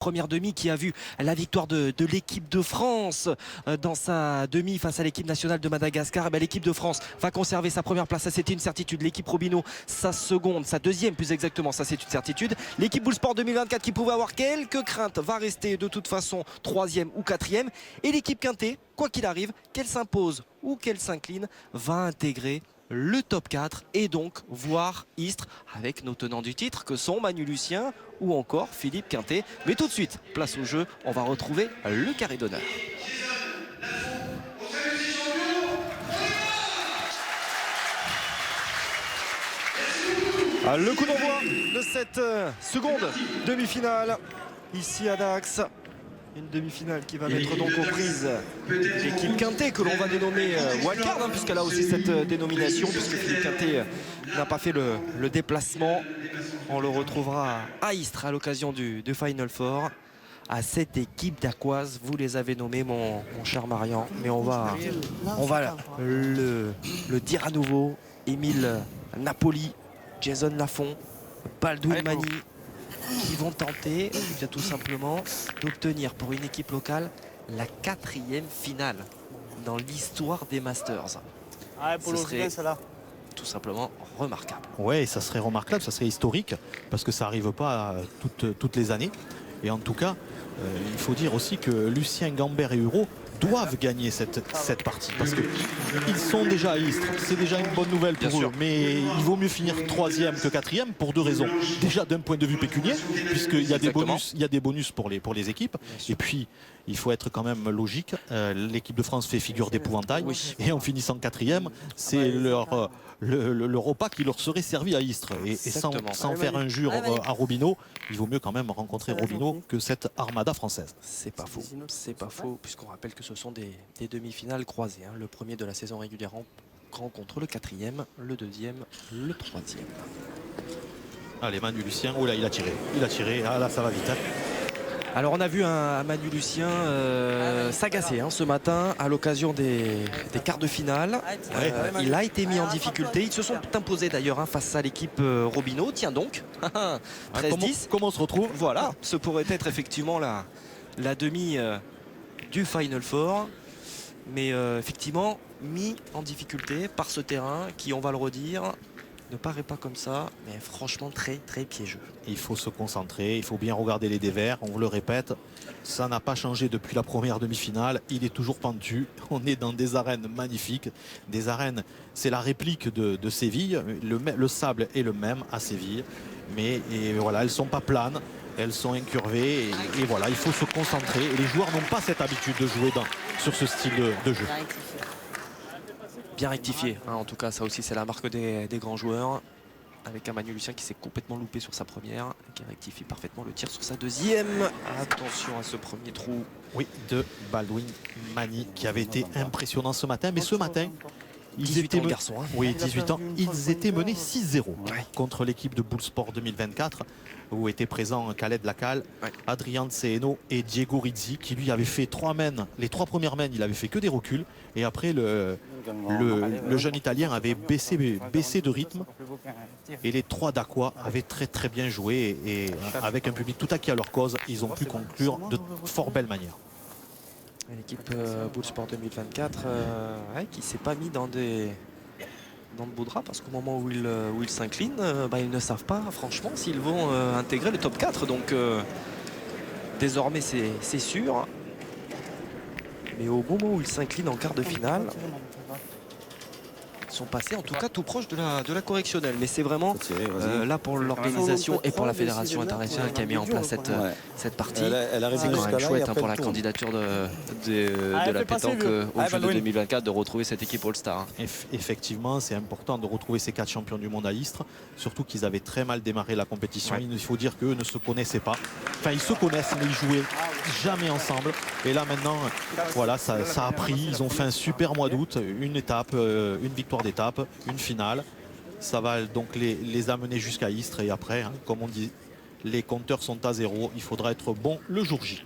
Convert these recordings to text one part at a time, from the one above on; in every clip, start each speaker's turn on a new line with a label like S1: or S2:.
S1: Première demi qui a vu la victoire de l'équipe de France dans sa demi face à l'équipe nationale de Madagascar. Et bien, l'équipe de France va conserver sa première place, ça c'était une certitude. L'équipe Robinho, sa seconde, sa deuxième plus exactement, ça c'est une certitude. L'équipe Bullsport 2024 qui pouvait avoir quelques craintes va rester de toute façon troisième ou quatrième. Et l'équipe Quintet, quoi qu'il arrive, qu'elle s'impose ou qu'elle s'incline, va intégrer le top 4 et donc voir Istres avec nos tenants du titre que sont Manu Lucien ou encore Philippe Quintet. Mais tout de suite, place au jeu, on va retrouver le carré d'honneur. Le coup d'envoi de cette seconde demi-finale ici à Dax. Une demi-finale qui va mettre donc aux prises l'équipe Quintet que l'on va dénommer wildcard, puisqu'elle a aussi cette dénomination, puisque Philippe Quintet n'a pas fait le déplacement. On le retrouvera à Istres à l'occasion du Final Four. À cette équipe d'Aquoise, vous les avez nommés mon cher Marian, mais on va le dire à nouveau. Émile Napoli, Jason Lafont, Baldwin Mani, qui vont tenter bien tout simplement d'obtenir pour une équipe locale la 4e finale dans l'histoire des Masters. Ce serait tout simplement remarquable.
S2: Ouais, ça serait remarquable, ça serait historique parce que ça n'arrive pas toutes les années. Et en tout cas, il faut dire aussi que Lucien Gambert et Huro doivent gagner cette partie parce qu'ils sont déjà à Istres. C'est déjà une bonne nouvelle pour eux. Mais il vaut mieux finir 3e que 4e pour deux raisons. Déjà d'un point de vue pécunier, puisqu'il y a des bonus pour les équipes. Et puis, il faut être quand même logique. L'équipe de France fait figure d'épouvantail. Oui. Et en finissant 4e, c'est le repas qui leur serait servi à Istres. Et sans faire injure à Robinho, il vaut mieux quand même rencontrer Robinho que cette armada française.
S1: C'est pas faux. C'est pas faux, puisqu'on rappelle que ce sont des demi-finales croisées. Le premier de la saison régulière rencontre le 4e, le 2e, le 3e.
S2: Allez, Manu Lucien, oh là, il a tiré, ah là ça va vite.
S1: Alors on a vu un Manu Lucien s'agacer ce matin à l'occasion des quarts de finale. Il a été mis en difficulté. Ils se sont imposés d'ailleurs face à l'équipe Robinho. Tiens donc, 13-10.
S2: Comment on se retrouve?
S1: Voilà, ce pourrait être effectivement la demi du Final Four. Mais effectivement, mis en difficulté par ce terrain qui, on va le redire, ne paraît pas comme ça, mais franchement très très piégeux.
S2: Il faut se concentrer, il faut bien regarder les dévers, on le répète, ça n'a pas changé depuis la première demi-finale, il est toujours pentu, on est dans des arènes magnifiques, des arènes, c'est la réplique de Séville, le sable est le même à Séville, mais voilà, elles ne sont pas planes, elles sont incurvées, et voilà, il faut se concentrer, et les joueurs n'ont pas cette habitude de jouer sur ce style de jeu.
S1: Bien rectifié, en tout cas ça aussi c'est la marque des grands joueurs, avec un Manu Lucien qui s'est complètement loupé sur sa première, qui rectifie parfaitement le tir sur sa deuxième. Attention à ce premier trou.
S2: Oui, de Baldwin Mani qui avait été impressionnant ce matin, mais ce matin ils étaient
S1: garçons,
S2: oui, 18 ans, ils étaient menés 6-0 contre l'équipe de Bullsport 2024 où étaient présents Khaled Lacal, Adrien Tseeno et Diego Rizzi qui lui avait fait les trois premières mains, il avait fait que des reculs et après le jeune italien avait baissé de rythme et les trois d'Aqua avaient très très bien joué et avec un public tout acquis à leur cause, ils ont pu conclure de fort belle manière.
S1: L'équipe Bullsport 2024 qui ne s'est pas mis dans de beaux draps parce qu'au moment où ils s'inclinent, ils ne savent pas franchement s'ils vont intégrer le top 4. Donc désormais c'est sûr. Mais au moment où ils s'inclinent en quart de finale, ils sont passés en tout cas tout proche de la correctionnelle. Mais c'est vraiment là pour l'organisation et pour la fédération internationale qui a mis en place cette partie. C'est quand même chouette pour la candidature de la pétanque au jeu de 2024 de retrouver cette équipe All-Star.
S2: Effectivement, c'est important de retrouver ces 4 champions du monde à Istres, surtout qu'ils avaient très mal démarré la compétition. Il faut dire qu'eux ne se connaissaient pas. Enfin, ils se connaissent, mais ils jouaient jamais ensemble. Et là maintenant, voilà, ça a pris. Ils ont fait un super mois d'août, une étape, une victoire d'étape, une finale. Ça va donc les amener jusqu'à Istres et après, comme on dit, les compteurs sont à 0. Il faudra être bon le jour J.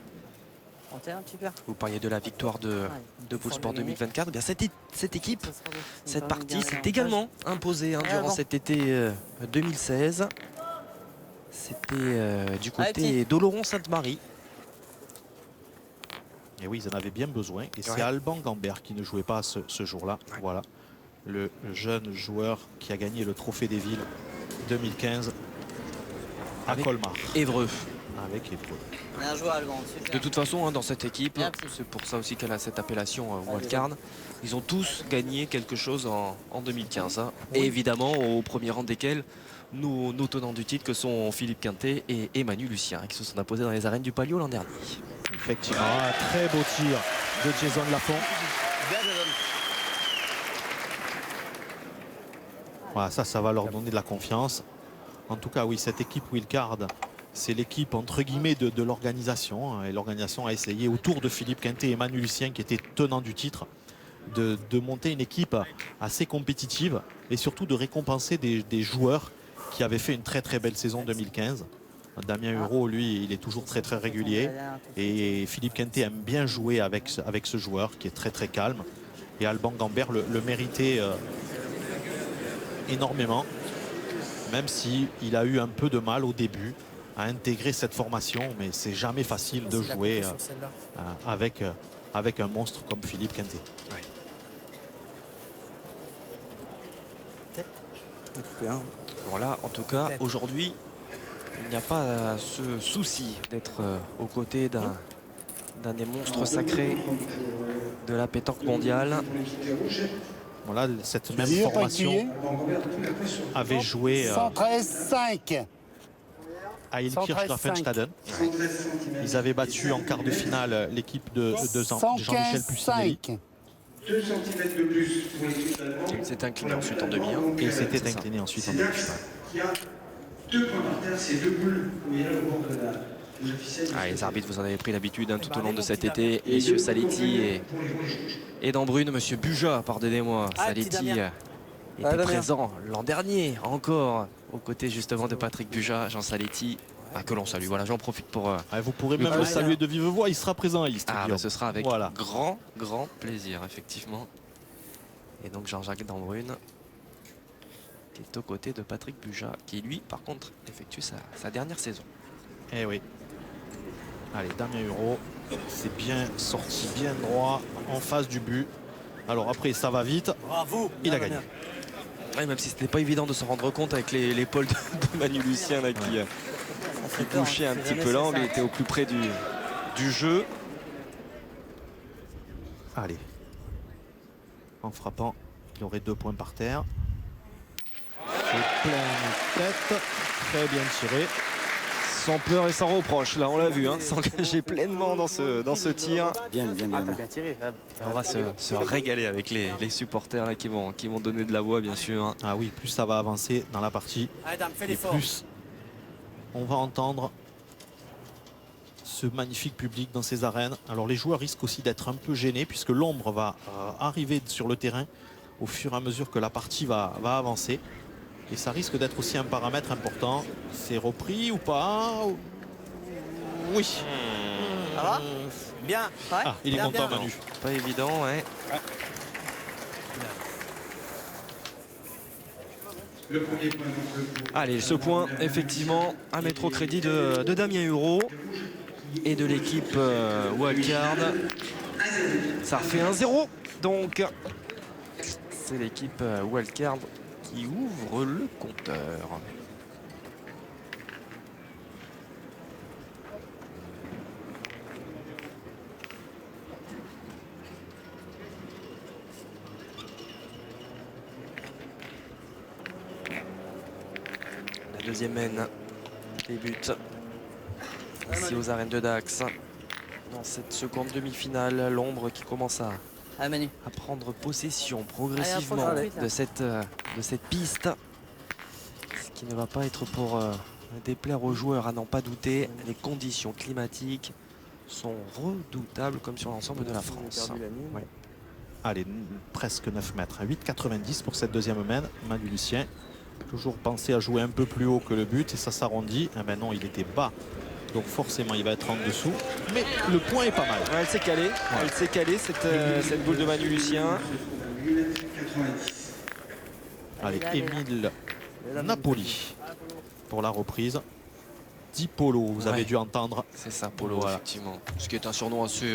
S1: Vous parliez de la victoire de Bullsport 2024. Bien, cette équipe, cette partie s'est également imposée durant cet été 2016. C'était du côté d'Oloron-Sainte-Marie.
S2: Et oui, ils en avaient bien besoin. Et c'est
S1: Ouais.
S2: Alban Gambert qui ne jouait pas ce jour-là.
S1: Ouais.
S2: Voilà, le jeune joueur qui a gagné le Trophée des Villes 2015 à
S1: Avec
S2: Colmar.
S1: Évreux.
S2: Avec Évreux.
S3: Bien joué, Alban. Super.
S1: De toute façon, hein, dans cette équipe,
S3: Bien.
S1: c'est pour ça aussi qu'elle a cette appellation wildcard. Ils ont tous gagné quelque chose en 2015. Hein.
S2: Oui.
S1: Et évidemment, au premier rang desquels, nos tenants du titre que sont Philippe Quintet et Emmanuel Lucien, qui se sont imposés dans les arènes du Palio l'an dernier.
S2: Effectivement, un très beau tir de Jason Lafont.
S3: Bien, Jason.
S2: Voilà, ça va leur donner de la confiance. En tout cas, oui, cette équipe wildcard, c'est l'équipe entre guillemets de l'organisation. Et l'organisation a essayé autour de Philippe Quintet et Emmanuel Lucien, qui étaient tenants du titre, de monter une équipe assez compétitive et surtout de récompenser des joueurs qui avaient fait une très très belle saison 2015. Damien Hureau, lui, il est toujours très très régulier. Et Philippe Quintet aime bien jouer avec ce joueur qui est très très calme. Et Alban Gambert le méritait énormément, même si il a eu un peu de mal au début à intégrer cette formation. Mais c'est jamais facile de jouer avec un monstre comme Philippe Quintet.
S1: Voilà, en tout cas, aujourd'hui, il n'y a pas ce souci d'être aux côtés d'un des monstres sacrés de la pétanque mondiale.
S2: Voilà, cette même formation avait joué
S4: 113,5.
S2: à Ilkirch Grafenstaden. Ils avaient battu en quart de finale l'équipe de Jean-Michel Pucinelli.
S4: 2 cm de plus pour l'équipe allemande.
S1: Il s'est incliné ensuite en demi.
S2: Et il s'était
S1: C'est ça.
S2: incliné ensuite en
S4: C'est
S2: demi-finale.
S4: Dax qui a 2 points par terre, c'est 2 boules où il y a le bord de l'officiel.
S1: Ah, les arbitres, vous en avez pris l'habitude hein, tout au long de cet été. Messieurs Saletti et Dambrune, monsieur Buja, pardonnez-moi.
S3: Ah,
S1: Saletti
S3: petit Damien.
S1: était
S3: Damien.
S1: présent l'an dernier encore aux côtés justement de Patrick Buja, Jean Saletti, que l'on salue. Voilà, j'en profite pour...
S2: Ah, vous pourrez même le saluer de vive voix, il sera présent à Istres.
S1: Ah, bah, ce sera avec
S2: Voilà.
S1: grand plaisir, effectivement. Et donc Jean-Jacques Dambrune, qui est aux côtés de Patrick Buja, qui lui, par contre, effectue sa dernière saison.
S2: Eh oui. Allez, Damien Hureau, c'est bien sorti, bien droit, en face du but. Alors après, ça va vite.
S3: Bravo.
S2: Il a gagné.
S1: Ouais, même si c'était pas évident de s'en rendre compte avec l'épaule de Manu Lucien là, qui bouchait un petit peu l'angle, il était au plus près du jeu.
S2: Allez. En frappant, il aurait 2 points par terre. C'est plein de tête. Très bien tiré.
S1: Sans peur et sans reproche, là on l'a vu, hein, s'engager pleinement dans ce tir.
S3: Bien tiré.
S1: On va se régaler avec les supporters là, qui vont donner de la voix bien sûr.
S2: Ah oui, plus ça va avancer dans la partie,
S3: Allez, Dame, fais
S2: et
S3: l'effort.
S2: plus on va entendre ce magnifique public dans ces arènes. Alors les joueurs risquent aussi d'être un peu gênés puisque l'ombre va arriver sur le terrain au fur et à mesure que la partie va avancer. Et ça risque d'être aussi un paramètre important. C'est repris ou pas? Oui.
S3: Ça va Bien. Ouais.
S2: Ah, il est
S3: Bien,
S2: content,
S3: bien.
S2: Manu.
S1: Pas évident, ouais.
S4: Le premier point donc pour
S1: Allez, ce point, effectivement, à mettre au crédit de Damien Hureau et de l'équipe wildcard. Ça refait 1-0. Donc, c'est l'équipe wildcard qui ouvre le compteur. La deuxième mène débute ici aux arènes de Dax. Dans cette seconde demi-finale, l'ombre qui commence à
S3: Allez, Manu.
S1: prendre possession progressivement
S3: Allez,
S1: de cette piste. Ce qui ne va pas être pour déplaire aux joueurs à n'en pas douter. Les conditions climatiques sont redoutables comme sur l'ensemble de la France. Ouais.
S2: Allez, presque 9 mètres. 8,90 pour cette deuxième mène. Manu Lucien. Toujours pensé à jouer un peu plus haut que le but et ça s'arrondit. Eh ben non, il était bas. Donc forcément, il va être en dessous. Mais le point est pas mal.
S1: Ouais, elle s'est calée. Elle s'est calée, cette boule de Manu Lucien.
S4: 8,90 m.
S2: Allez, Émile Napoli pour la reprise. Di Polo, vous avez
S1: Ouais.
S2: dû entendre.
S1: C'est ça, Polo,
S2: Voilà.
S1: effectivement. Ce qui est un surnom assez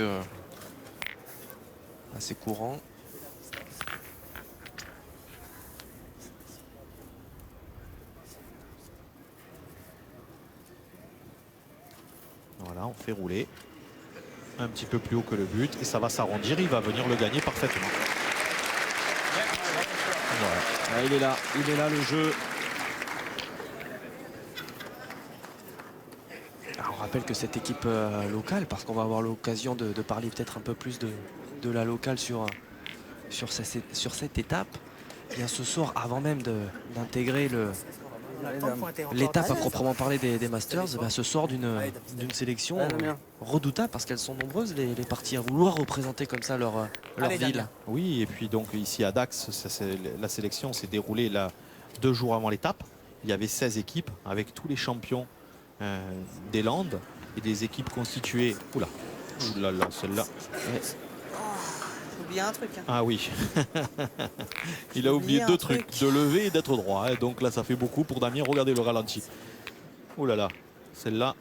S5: assez courant.
S2: Voilà, on fait rouler un petit peu plus haut que le but et ça va s'arrondir. Il va venir le gagner parfaitement. Voilà.
S1: Ah, il est là le jeu.
S5: Alors, on rappelle que cette équipe locale, parce qu'on va avoir l'occasion de parler peut-être un peu plus de la locale sur cette étape, eh bien ce soir, avant même d'intégrer l'étape à proprement parler des Masters, eh bien, ce sort d'une sélection redoutable parce qu'elles sont nombreuses les parties à vouloir représenter comme ça leur ville.
S2: Oui, et puis donc ici à Dax, la sélection s'est déroulée là, 2 jours avant l'étape. Il y avait 16 équipes avec tous les champions des Landes et des équipes constituées. Oula, oulala, celle-là.
S3: J'ai oublié un truc. Hein.
S2: Ah oui, il a oublié 2 trucs, de lever et d'être droit. Hein. Donc là, ça fait beaucoup pour Damien. Regardez le ralenti. Oh là là, celle-là.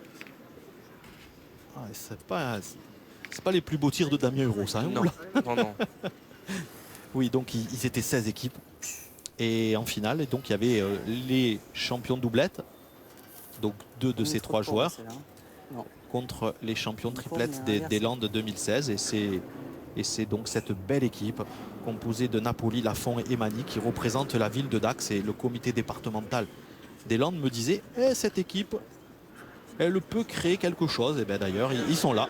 S2: Ah, c'est pas les plus beaux tirs de Damien Hureau, ça. Hein.
S5: Non, non.
S2: Oui, donc ils étaient 16 équipes. Et en finale, et donc il y avait les champions de doublette, donc 2 de ces 3 joueurs, contre les champions triplettes des Landes 2016. Et c'est donc cette belle équipe composée de Napoli, Lafont et Mani qui représente la ville de Dax et le comité départemental des Landes me disait cette équipe, elle peut créer quelque chose. Et bien d'ailleurs, ils sont là.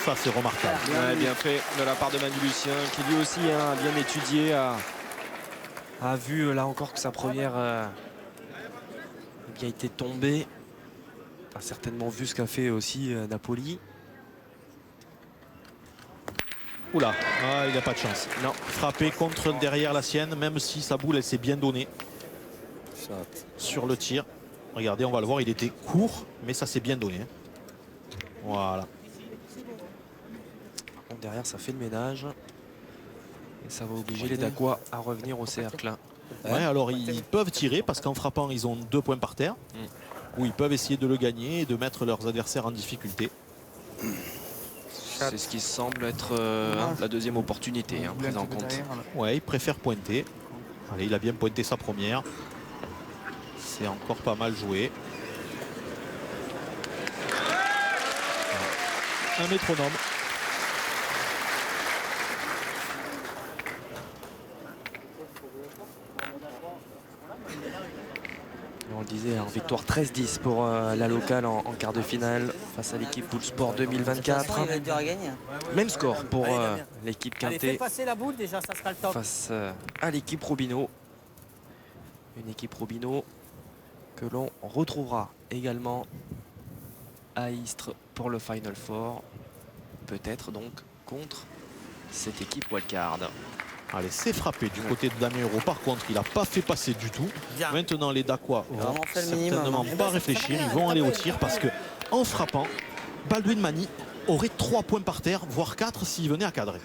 S2: Ça, c'est remarquable.
S1: Ouais, bien fait de la part de Manu Lucien, qui lui aussi a bien étudié,
S5: A vu là encore que sa première a été tombée. A certainement vu ce qu'a fait aussi Napoli.
S2: Oula, ah, il n'a pas de chance.
S5: Non.
S2: Frappé contre derrière la sienne, même si sa boule, elle s'est bien donnée sur le tir. Regardez, on va le voir, il était court, mais ça s'est bien donné. Voilà.
S5: Bon, derrière, ça fait le ménage. Et ça va obliger les Dacois à revenir au cercle.
S2: Ouais, alors ils peuvent tirer parce qu'en frappant, ils ont 2 points par terre. Où ils peuvent essayer de le gagner et de mettre leurs adversaires en difficulté.
S5: C'est ce qui semble être la deuxième opportunité prise en compte.
S2: Ouais, il préfère pointer. Allez, il a bien pointé sa première. C'est encore pas mal joué. Un métronome.
S5: On le disait, victoire 13-10 pour la locale en quart de finale face à l'équipe Bullsport 2024.
S3: Il va être dur à gagner.
S5: Même score pour l'équipe
S3: Allez, fais
S5: Quintet
S3: passer la boule déjà, ça sera le top.
S5: face à l'équipe Robino. Une équipe Robino que l'on retrouvera également à Istres pour le Final Four. Peut-être donc contre cette équipe wildcard.
S2: Allez, c'est frappé du côté de Damien Hureau. Par contre, il n'a pas fait passer du tout.
S3: Bien.
S2: Maintenant, les Dacois vont
S3: Vraiment fait le minimum.
S2: certainement pas réfléchir. Ils vont aller au tir parce que en frappant, Baldwin Mani aurait 3 points par terre, voire 4 s'il venait à cadrer.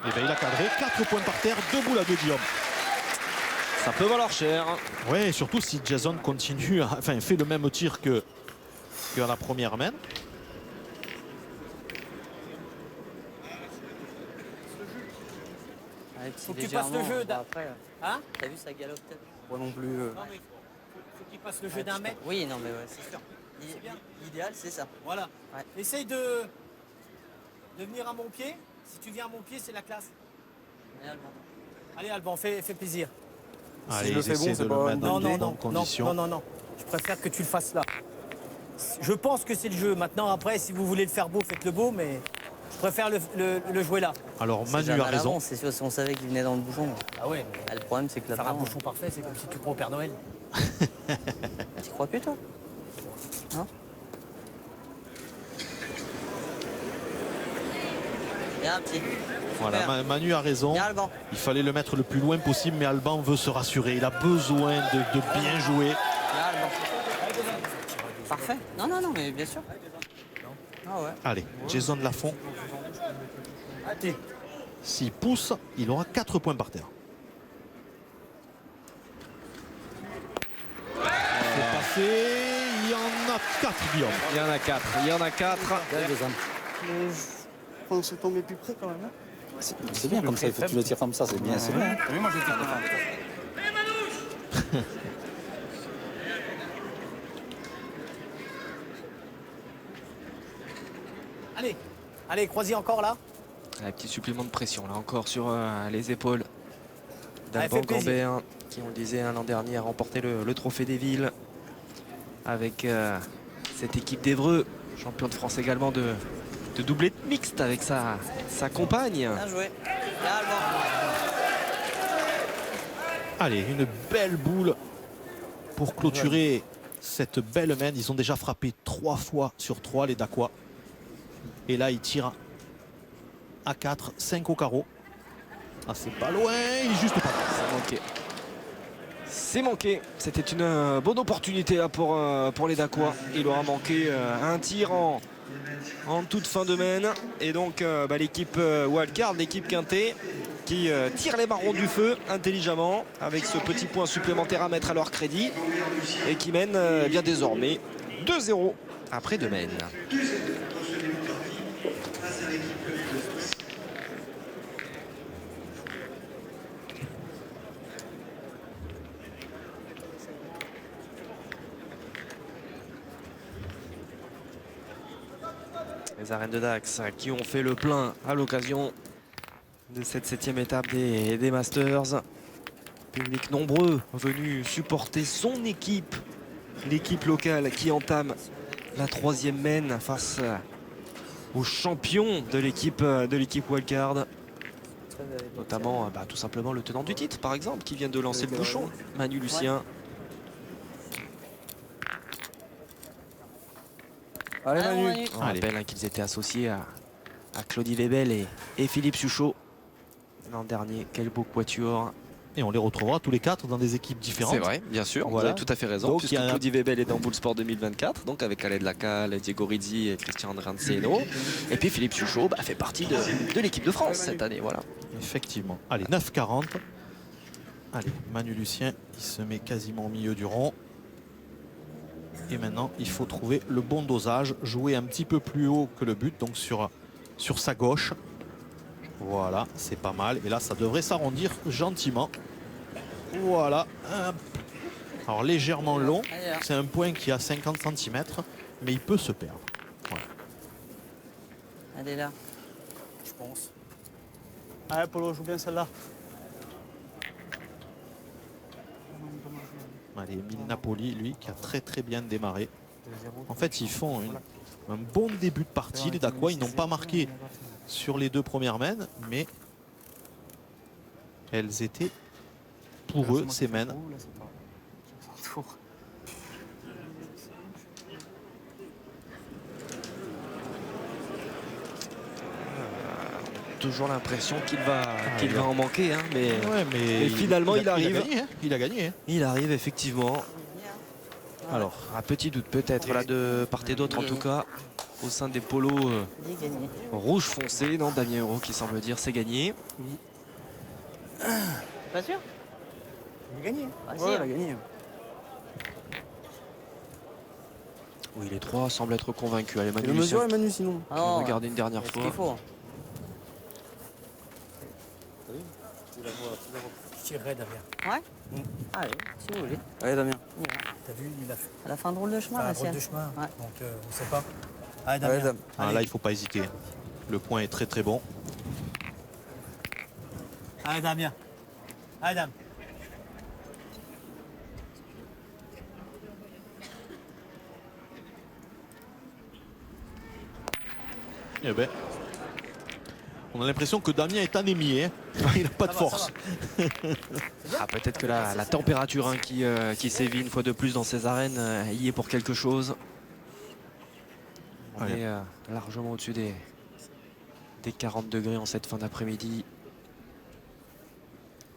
S2: Et bien, il a cadré, 4 points par terre, 2 boules à 2 Guillaume.
S1: ça peut valoir cher.
S2: Ouais, surtout si Jason continue, enfin fait le même tir que la première main.
S3: Faut
S6: que tu passes le jeu.
S3: Après,
S6: Hein?
S3: t'as vu ça galope peut-être?
S6: Moi non plus.
S3: Non, mais
S6: Faut qu'il passe le jeu d'un mètre.
S3: oui, non mais ouais, c'est sûr. L'idéal c'est ça.
S6: Voilà.
S3: Ouais.
S6: Essaye de venir à mon pied. Si tu viens à mon pied, c'est la classe. Allez Alban, fais plaisir.
S2: Allez,
S6: je le
S2: ils
S6: fais
S2: essaient
S6: bon,
S2: de le mettre dans de bonnes
S6: non,
S2: conditions.
S6: non. Je préfère que tu le fasses là. Je pense que c'est le jeu. Maintenant, après, si vous voulez le faire beau, faites-le beau, mais je préfère le jouer là.
S2: Alors Manu a raison.
S3: C'est sûr, si on savait qu'il venait dans le bouchon.
S6: Ah ouais.
S3: Ah, le problème, c'est que
S6: Faire un
S3: là-dedans,
S6: bouchon parfait, c'est comme si tu crois au Père Noël.
S3: tu crois plus toi? Non? Bien, un petit.
S2: Voilà,
S3: Super.
S2: Manu a raison.
S3: Bien, Alban.
S2: Il fallait le mettre le plus loin possible, mais Alban veut se rassurer. Il a besoin de bien jouer.
S3: Bien, Alban. Parfait. Non, mais bien sûr. Ah ouais.
S2: Allez, Jason Lafont,
S6: Allez.
S2: s'il pousse, il aura 4 points par terre. Il y en a 4, Guillaume.
S1: Il y en a 4. Il y en a 4.
S7: Je pense tomber plus près quand même. Hein.
S3: C'est bien comme ça, il faut que tu le tires comme ça, c'est bien, c'est bien.
S6: Oui, moi j'étais content. Allez, allez, croisez encore là.
S5: Un petit supplément de pression là encore sur les épaules
S6: Allez,
S5: d'Alban
S6: fais plaisir.
S5: Gambert, qui on le disait l'an dernier a remporté le trophée des villes avec cette équipe d'Évreux, champion de France également de doublé mixte avec sa compagne.
S3: Bien joué. Bien, Alban.
S2: Allez, une belle boule pour clôturer cette belle main. Ils ont déjà frappé 3 fois sur 3 les Dacois. Et là, ils tirent à 4, 5 au carreau. Ah, c'est pas loin, il est juste pas loin.
S1: C'est manqué. C'est manqué. C'était une bonne opportunité là, pour les Dacois. Il aura manqué un tir en toute fin de main. Et donc l'équipe Wildcard, l'équipe Quintet, qui tire les marrons du feu intelligemment avec ce petit point supplémentaire à mettre à leur crédit et qui mène bien désormais 2-0 après 2 mènes.
S5: Les arènes de Dax qui ont fait le plein à l'occasion de cette 7e étape des Masters. Public nombreux venus supporter son équipe, l'équipe locale qui entame la 3e main face aux champions de l'équipe Wildcard. Notamment tout simplement le tenant du titre par exemple qui vient de lancer le bouchon, Manu Lucien.
S7: Allez Manu.
S5: On rappelle qu'ils étaient associés à Claudie Webel et Philippe Suchot l'an dernier. Quel beau quatuor.
S2: Et on les retrouvera tous les 4 dans des équipes différentes.
S1: C'est vrai, bien sûr,
S2: Voilà.
S1: vous avez tout à fait raison,
S2: Donc,
S1: puisque
S2: il y a-
S1: Claudie Webel est dans Bull Sport 2024, donc avec Alain Lacalle, Diego Rizzi et Christian Ranceno. Et puis Philippe Suchot fait partie de l'équipe de France cette année. Voilà.
S2: Effectivement. Allez, 9,40. Allez, Manu Lucien, il se met quasiment au milieu du rond. Et maintenant, il faut trouver le bon dosage, jouer un petit peu plus haut que le but, donc sur sa gauche. Voilà, c'est pas mal. Et là, ça devrait s'arrondir gentiment. Voilà. Hop. Alors, légèrement long.
S3: Allez, là.
S2: C'est un point qui a 50 cm, mais il peut se perdre. Voilà.
S3: Allez là.
S6: Je pense.
S7: Allez Polo, joue bien celle-là.
S2: Allez, Emile Napoli, lui, qui a très très bien démarré. En fait, ils font un bon début de partie. Les Dacois, ils n'ont pas marqué sur les 2 premières mains, mais elles étaient pour eux, ces mains.
S5: Toujours l'impression qu'il va en manquer, hein, mais
S2: Ouais, mais
S1: finalement, il arrive.
S2: Il a gagné, hein. Il a gagné. Hein.
S5: il arrive effectivement.
S2: Alors,
S5: Un petit doute peut-être là de part et d'autre en tout cas au sein des polos
S3: Il est gagné.
S5: rouge foncé. Non, Damien Euro qui semble dire c'est gagné.
S3: Pas sûr?
S6: Il a gagné.
S3: Ah, si,
S7: Ouais,
S3: hein.
S7: elle a gagné.
S5: Oui, les 3 semblent être convaincus. Allez, Manu
S7: Le
S5: Lucien,
S7: mesurer Manu sinon.
S3: Ah non,
S5: regarder une dernière
S3: c'est ce
S5: fois.
S3: qu'il faut.
S6: Je tirerai Damien.
S3: Ouais. Allez, si vous voulez.
S7: Allez Damien.
S6: T'as vu, il a fait
S3: À la fin de drôle de chemin,
S6: un
S3: la
S6: drôle
S3: sienne.
S6: de chemin.
S3: Ouais.
S6: Donc on sait pas. Allez
S7: Allez
S6: Damien.
S7: Damien.
S2: ah, là, il ne faut pas hésiter. Le point est très très bon.
S6: Allez Damien. Allez Dame.
S2: Eh ben, on a l'impression que Damien est anémié. Hein. Il n'a pas de
S6: Ça va,
S2: force.
S5: Ah, peut-être que la température hein, qui sévit une fois de plus dans ces arènes y est pour quelque chose. On
S2: Allez.
S5: est largement au-dessus des 40 degrés en cette fin d'après-midi.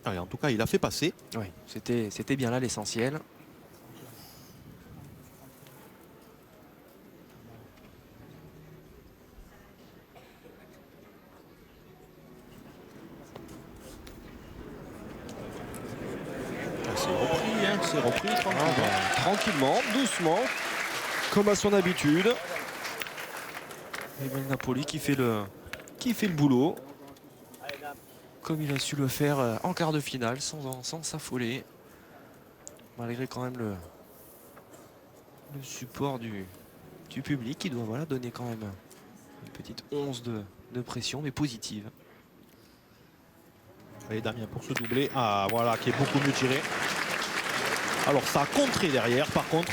S2: Allez, en tout cas, il a fait passer.
S5: Oui, c'était bien là l'essentiel.
S2: C'est repris tranquillement.
S1: Tranquillement, doucement, comme à son habitude.
S5: Et bien, Napoli qui fait le boulot. Comme il a su le faire en quart de finale, sans s'affoler. Malgré quand même le support du public qui doit voilà, donner quand même une petite once de pression, mais positive.
S2: Allez Damien pour se doubler. Ah voilà, qui est beaucoup mieux tiré. Alors ça a contré derrière par contre.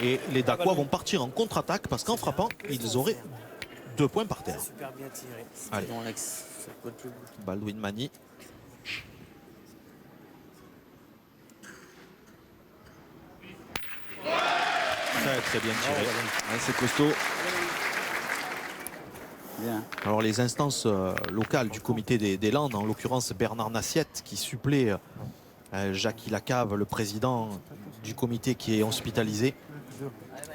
S2: Et les Dacois vont partir en contre-attaque parce qu'en frappant, ils auraient 2 points par terre.
S6: Super bien tiré.
S2: Allez.
S3: Dans l'axe.
S2: Baldwin Mani. Très bien tiré.
S5: Ouais, c'est costaud.
S3: Bien.
S2: Alors les instances locales du comité des Landes, en l'occurrence Bernard Nassiette qui supplée Jacques Lacave, le président du comité qui est hospitalisé,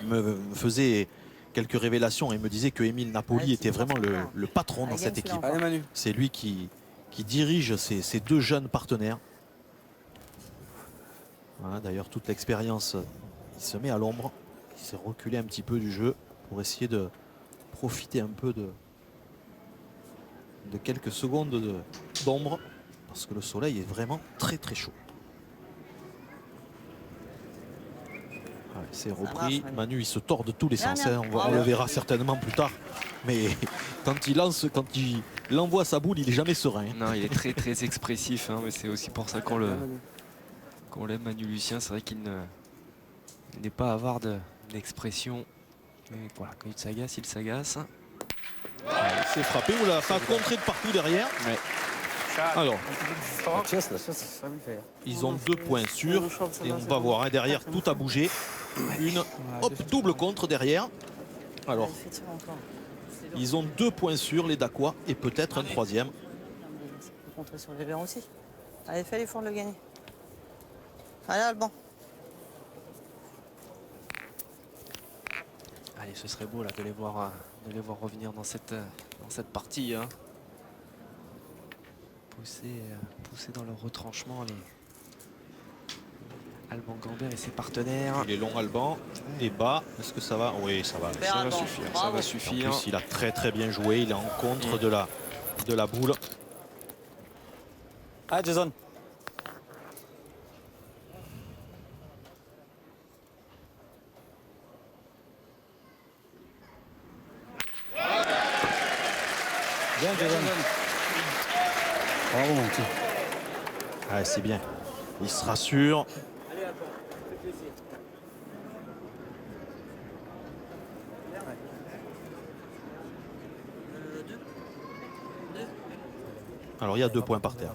S2: me faisait quelques révélations et me disait que Émile Napoli était vraiment le patron dans cette équipe.
S3: Allez Manu.
S2: C'est lui qui dirige ces 2 jeunes partenaires. Voilà, d'ailleurs toute l'expérience, il se met à l'ombre, il s'est reculé un petit peu du jeu pour essayer de profiter un peu de quelques secondes d'ombre parce que le soleil est vraiment très chaud. Ouais, c'est repris.
S3: marche,
S2: Manu il se tord de tous les
S3: Bien,
S2: sens.
S3: bien.
S2: Hein. On le verra certainement plus tard. Mais quand il envoie sa boule, il est jamais serein. Hein.
S5: Non, il est très expressif. Hein, mais c'est aussi pour ça qu'on l'aime, Manu Lucien. C'est vrai qu'il n'est pas avare d'expression. Mais voilà, quand il s'agace, il s'agace.
S2: Il s'est frappé. Oula, ça a contré de partout derrière.
S5: Ouais.
S2: Alors,
S3: Ça va lui faire.
S2: ils ont 2 points sûrs. Et on va voir. Hein, derrière, tout a bougé. Double contre derrière. Alors, ils ont 2 points sûrs, les Dacois, et peut-être un 3e.
S8: Contrer sur les verts aussi. Allez, fais l'effort de le gagner. Allez, Alban.
S5: Allez, ce serait beau là, de les voir revenir dans cette partie. Hein. Pousser dans leur retranchement les Alban Gambert et ses partenaires.
S2: Il est long Alban et bas. Est-ce que ça va? Oui, ça va.
S5: Ça va suffire. Ça va
S2: En
S5: suffire.
S2: plus, il a très bien joué. Il est en contre de la boule.
S6: Ah, Jason. Bien, Jason. Bravo, mon petit.
S2: Ah, c'est bien. Il se rassure. Alors, il y a 2 points par terre.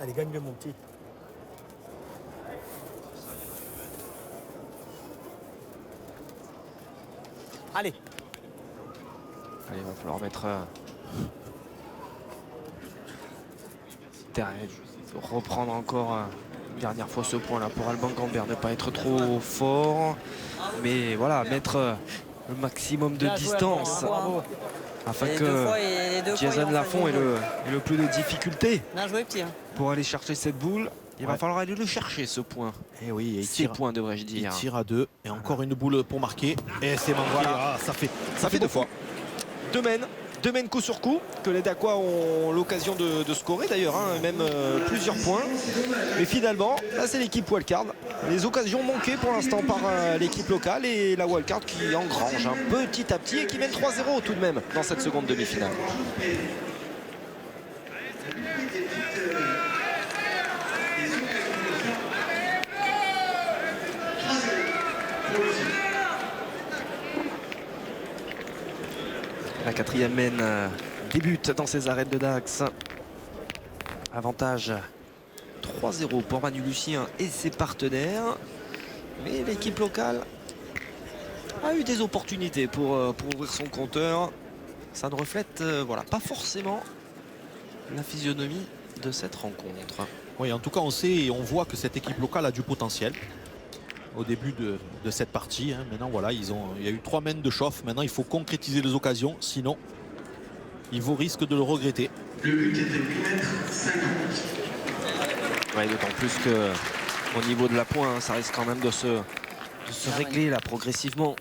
S6: Allez, gagne-le, mon petit. Allez.
S5: Allez, il va falloir mettre reprendre encore une dernière fois ce point là pour Alban Gambert, ne pas être trop fort, mais voilà, mettre le maximum de distance afin que Jason Lafont ait le plus de difficultés
S8: Bien joué, petit. Hein.
S5: pour aller chercher cette boule. Il va falloir aller le chercher, ce point.
S2: Et oui,
S5: Ces points, devrais-je
S2: il
S5: dire.
S2: tire à 2 et encore une boule pour marquer. Et c'est manqué.
S1: Voilà.
S2: Ah, ça fait 2 fois.
S1: 2 mènes coup sur coup, que les Dacois ont l'occasion de scorer d'ailleurs, hein, même plusieurs points. Mais finalement, là c'est l'équipe wildcard. Les occasions manquées pour l'instant par l'équipe locale et la wildcard qui engrange petit à petit et qui mène 3-0 tout de même dans cette seconde demi-finale.
S5: La 4e mène débute dans ses arêtes de Dax. Avantage 3-0 pour Manu Lucien et ses partenaires. Mais l'équipe locale a eu des opportunités pour ouvrir son compteur. Ça ne reflète voilà, pas forcément la physionomie de cette rencontre.
S2: Oui, en tout cas, on sait et on voit que cette équipe locale a du potentiel au début de cette partie. Hein. Maintenant, voilà, il y a eu 3 mènes de chauffe. Maintenant, il faut concrétiser les occasions. Sinon, ils vont risquer de le regretter.
S4: Le but était de 8,50 m.
S5: Ouais, d'autant plus que au niveau de la pointe, ça risque quand même de se régler là progressivement.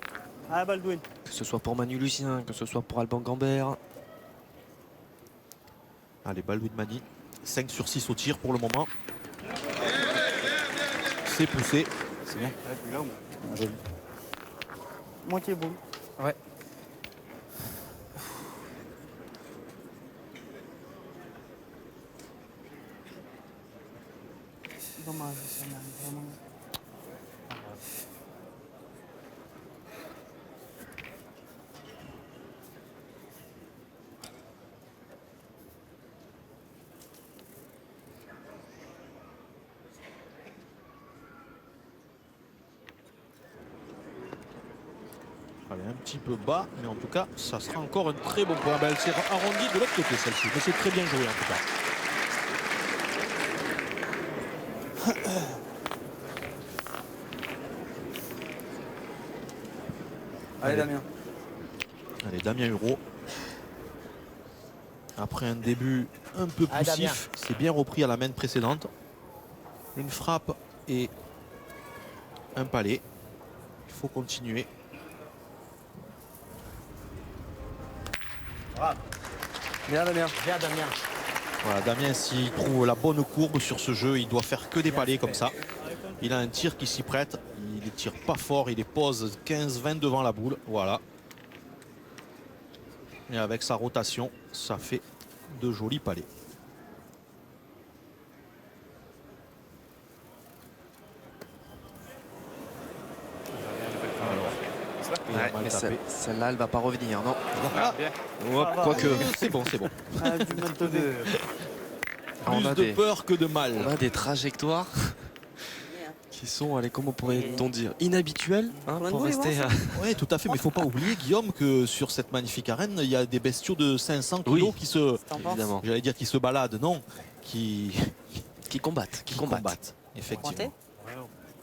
S6: Ah, Baldwin.
S5: Que ce soit pour Manu Lucien, que ce soit pour Alban Gambert.
S2: Allez, Baldwin Mani. 5 sur 6 au tir pour le moment. C'est poussé.
S7: C'est bien. Joli. Moitié boule.
S3: Ouais.
S7: Dommage, ça m'a vraiment.
S2: Allez, un petit peu bas, mais en tout cas, ça sera encore un très bon point. Ben, elle s'est arrondie de l'autre côté, celle-ci. Mais c'est très bien joué, en tout cas.
S3: Allez, Damien.
S2: Allez, Damien Hureau. Après un début un peu
S6: Allez, Damien.
S2: poussif, c'est bien repris à la main précédente. Une frappe et un palais. Il faut continuer.
S3: Bien, Damien.
S6: Bien, Damien.
S2: Voilà, Damien, s'il trouve la bonne courbe sur ce jeu, il doit faire que des palais comme ça. Il a un tir qui s'y prête. Il ne tire pas fort, il les pose 15-20 devant la boule. Voilà. Et avec sa rotation, ça fait de jolis palais. Il a
S5: Ouais,
S2: mal
S5: mais
S2: tapé.
S5: celle-là, elle va pas revenir, non.
S2: Ah,
S5: Hop, quoique.
S2: c'est bon, c'est bon.
S7: Ah, du maintenant.
S5: On
S2: Plus
S5: a
S2: de
S5: des-
S2: peur que de mal.
S5: On a des trajectoires qui sont, allez, comment pourrait-on dire, inhabituelles hein,
S8: Combien de
S5: pour
S8: boules, ils
S5: rester.
S2: Oui, tout à fait, mais il ne faut pas oublier, Guillaume, que sur cette magnifique arène, il y a des bestiaux de 500 kilos
S5: Oui.
S2: qui se,
S8: T'en penses?
S5: Évidemment.
S2: j'allais dire qui se baladent, non, qui
S5: Qui combattent.
S2: effectivement.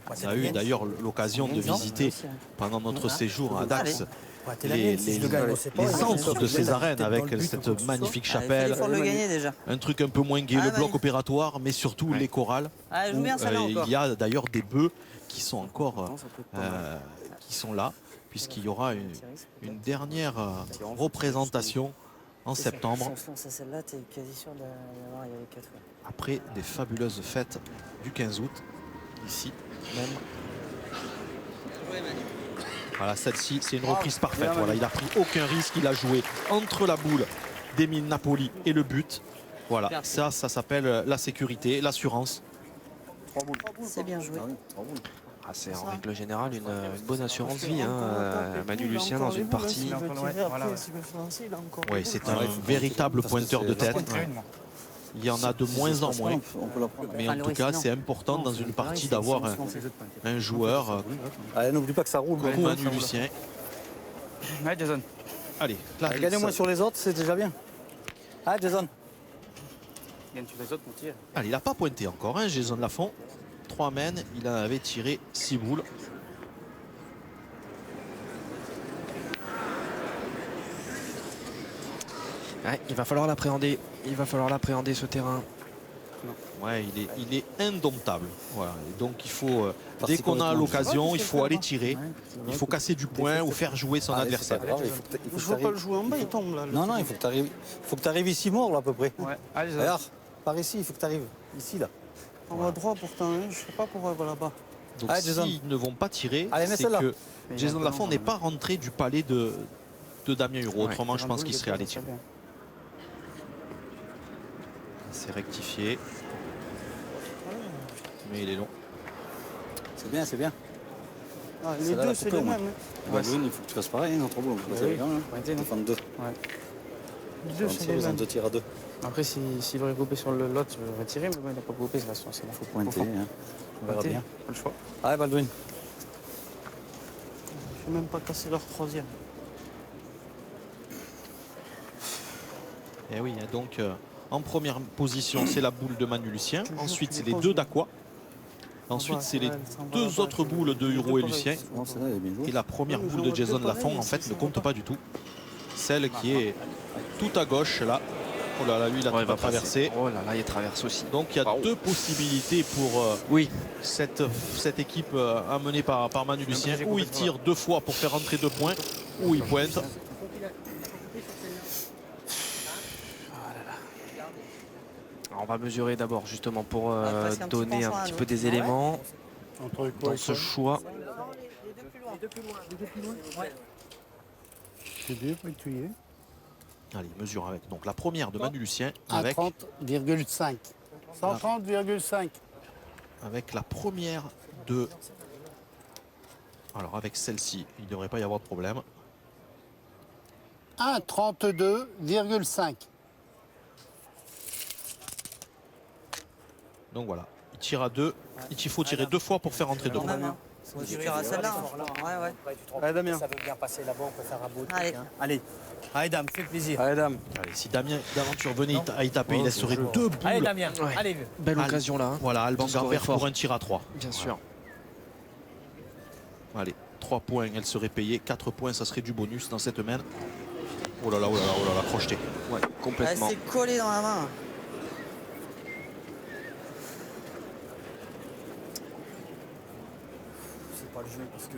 S8: Pointé
S2: On a eu d'ailleurs l'occasion de
S8: Non,
S2: visiter
S8: aussi, hein.
S2: pendant notre séjour à
S8: Allez.
S2: Dax
S6: Ouais, t'es la
S2: les,
S6: mienne, si je le gagne, on sait pas.
S2: les
S6: Il y a
S2: centres
S6: des
S2: de
S6: gens
S2: ces
S6: qui
S2: arènes
S6: viennent
S2: avec
S6: dans le but ou quoi
S2: cette
S6: que ce soit.
S2: magnifique
S8: Allez, fais
S2: chapelle,
S8: l'effort de le gagner déjà.
S2: un truc un peu moins gai,
S8: Ah,
S2: le
S8: vas-y.
S2: bloc opératoire, mais surtout
S5: Ouais.
S2: les chorales.
S8: Allez, joue
S2: Où,
S8: bien celle-là encore.
S2: il y a d'ailleurs des bœufs qui sont encore
S8: Non, ça peut être pas mal.
S2: qui sont là, puisqu'il y aura une dernière représentation en septembre,
S8: Si on se lance à celle-là, t'es quasi sûr d'avoir y aller 4 fois.
S2: après des fabuleuses fêtes du 15 août, ici même. Voilà, celle-ci, c'est une reprise parfaite. Voilà, il n'a pris aucun risque, il a joué entre la boule d'Emile Napoli et le but. Voilà, ça s'appelle la sécurité, l'assurance.
S8: C'est bien joué.
S5: Ah, c'est en règle générale une bonne assurance vie, Manu Lucien dans une partie.
S2: Oui, c'est un véritable pointeur de tête. Il y en a de moins en moins. Mais en tout cas, c'est important dans une partie d'avoir un joueur
S7: Allez, n'oublie pas que ça roule.
S2: comme Manu Lucien.
S3: Ouais, Jason.
S2: Allez, là,
S7: Gagnez-moi sur les autres, c'est déjà bien. Ah, Jason.
S3: Gagne sur les autres, mon tir.
S2: allez, il n'a pas pointé encore, hein, Jason Lafont. 3 mènes, il en avait tiré 6 boules.
S5: Ouais, il va falloir l'appréhender. Il va falloir l'appréhender ce terrain.
S2: Ouais, il est indomptable. Voilà. Et donc il faut, dès
S7: Participe
S2: qu'on a
S7: honnêtement.
S2: l'occasion, il faut aller tirer. Il faut casser du point ou faire jouer son
S7: Allez,
S2: adversaire.
S7: c'est pas grave, il faut que
S9: Je
S7: tu
S9: vois pas le jouer en bas, il tombe là.
S7: Non, non, il faut que tu arrives ici mort là à peu près.
S3: Ouais, allez, Jason.
S7: Regarde, par ici, il faut que tu arrives ici là.
S9: On va droit pourtant, hein. Je sais pas pourquoi elle va là-bas.
S2: Donc
S7: Allez, Jason.
S2: s'ils ne vont pas tirer,
S7: Allez, mets
S2: c'est
S7: celle-là.
S2: que
S3: Mais
S2: Jason
S3: il y a un
S2: Lafont
S3: peu
S2: n'est
S3: long,
S2: pas rentré du palais de Damien Hureau.
S5: Ouais.
S2: Autrement, je pense qu'il serait allé
S3: Très
S2: tirer.
S3: bien.
S2: C'est rectifié. Mais il est long.
S7: C'est bien, c'est bien.
S9: Ah, les
S7: Celle-là,
S9: deux,
S7: la
S9: c'est
S7: couper,
S9: les
S7: au moins.
S9: mêmes. hein.
S7: Baldwin, il faut que tu fasses pareil, hein, entre boulons.
S3: oui. Pointé, non.
S7: 32.
S9: Les deux, c'est les
S7: Ils ont
S9: mêmes.
S7: 2 tirs à 2.
S3: Après, s'il aurait coupé sur l'autre, je vais retirer, mais bon, il n'a pas coupé, c'est la chance. Il faut
S7: Pointé, hein. On verra bien.
S3: Pas le choix.
S7: Allez, Baldwin.
S9: Je vais même pas casser leur troisième.
S2: Et oui, hein, donc en première position, c'est la boule de Manu Lucien. Ensuite, c'est les deux d'Aqua. Ensuite, c'est les deux autres boules de Hureau et Lucien.
S7: Non, celle-là, elle est bien jouée.
S2: Et la première boule de Jason Lafont, en fait, ne compte pas du tout. Celle qui est tout à gauche, là, Oh là là, lui, il a
S5: Ouais, il
S2: pas
S5: va passer.
S2: traversé.
S5: Oh là là, il traverse aussi.
S2: Donc il y a
S5: Waouh.
S2: 2 possibilités pour
S5: Oui,
S2: cette équipe amenée par Manu Lucien, où il tire 2 fois pour faire rentrer 2 points, ou il pointe.
S5: on va mesurer d'abord justement pour
S8: presque un petit
S5: donner un
S8: penchant à
S5: petit
S8: nous.
S5: peu des éléments
S7: Entre quoi
S5: dans
S7: et
S5: ce
S7: quoi?
S5: choix.
S7: C'est bien étuyé.
S2: Allez, mesure avec donc la première de Manu Lucien
S7: À
S2: avec,
S7: 30,5. 130,5.
S2: avec la première de... Alors avec celle-ci, il ne devrait pas y avoir de problème.
S7: 1,32,5.
S2: Donc voilà, il tire à 2. Il faut tirer 2 fois pour faire rentrer 2
S8: Quand
S2: points.
S8: même, hein. Tu tires celle-là. hein. Ouais, ouais.
S6: Allez, Damien. Ça veut bien passer là-bas, on peut faire un beau truc.
S8: Allez.
S6: Hein. Allez. Allez, Dame, fais plaisir.
S5: Allez, dame.
S2: Allez, si Damien d'Aventure venait à y taper, il laisserait 2 boules.
S6: Allez, Damien.
S5: Ouais.
S6: Allez, vieux.
S5: Belle
S2: Al-
S5: occasion là.
S2: Voilà, Alban
S5: De scorer
S2: Gambert
S5: fort.
S2: pour un tir à 3.
S5: Bien sûr.
S2: Allez, 3 points, elle serait payée. 4 points, ça serait du bonus dans cette main. Oh là là, oh là là, oh là là, crocheté.
S5: Ouais,
S8: Elle
S5: complètement.
S8: s'est collée dans la main.
S6: C'est pas le jeu parce que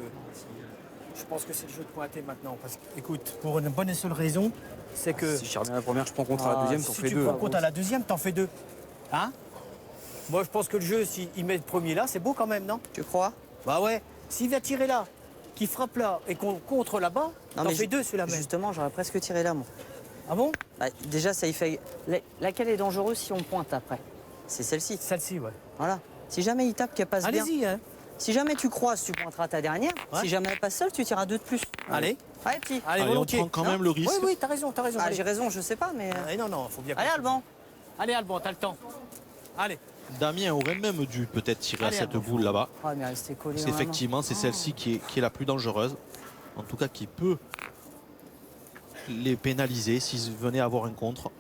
S6: je pense que c'est le jeu de pointer maintenant. Parce que, écoute, pour une bonne et seule raison, c'est que.
S3: Si je reviens à la première, je prends contre à la deuxième, t'en
S6: si
S3: fais
S6: tu
S3: deux.
S6: prends compte à la deuxième, t'en fais 2. Hein? Moi, je pense que le jeu, s'il met le premier là, c'est beau quand même, non?
S8: Tu crois?
S6: Bah ouais. S'il vient tirer là, qu'il frappe là et qu'on contre là-bas, t'en fais 2 celui-là même.
S8: Justement, j'aurais presque tiré là, moi.
S6: Ah bon?
S8: Bah, déjà, ça y fait. Laquelle est dangereuse si on pointe après? C'est celle-ci.
S6: Celle-ci, ouais.
S8: Voilà. Si jamais il tape qu'elle passe bien.
S6: Allez-y, hein.
S8: Si jamais tu croises, tu pointeras ta dernière.
S6: Ouais.
S8: Si jamais elle passe seule, tu tireras 2 de plus.
S6: Allez.
S8: Allez, petit.
S6: Allez,
S2: Allez, on
S6: volontiers.
S2: prend quand même le risque.
S6: Oui, oui, t'as raison, t'as raison.
S8: Ah,
S6: allez.
S8: j'ai raison, je sais pas, mais.
S6: Non, non, faut bien.
S8: Allez, Alban.
S6: Allez, Alban, t'as le temps. Allez.
S2: Damien aurait même dû peut-être tirer
S6: Allez,
S2: à cette
S6: Alban.
S2: boule là-bas.
S8: Ah, mais elle s'était collée.
S2: Parce
S8: dans la main.
S2: qu'effectivement, c'est celle-ci qui est la plus dangereuse. En tout cas, qui peut les pénaliser s'ils venaient à avoir un contre.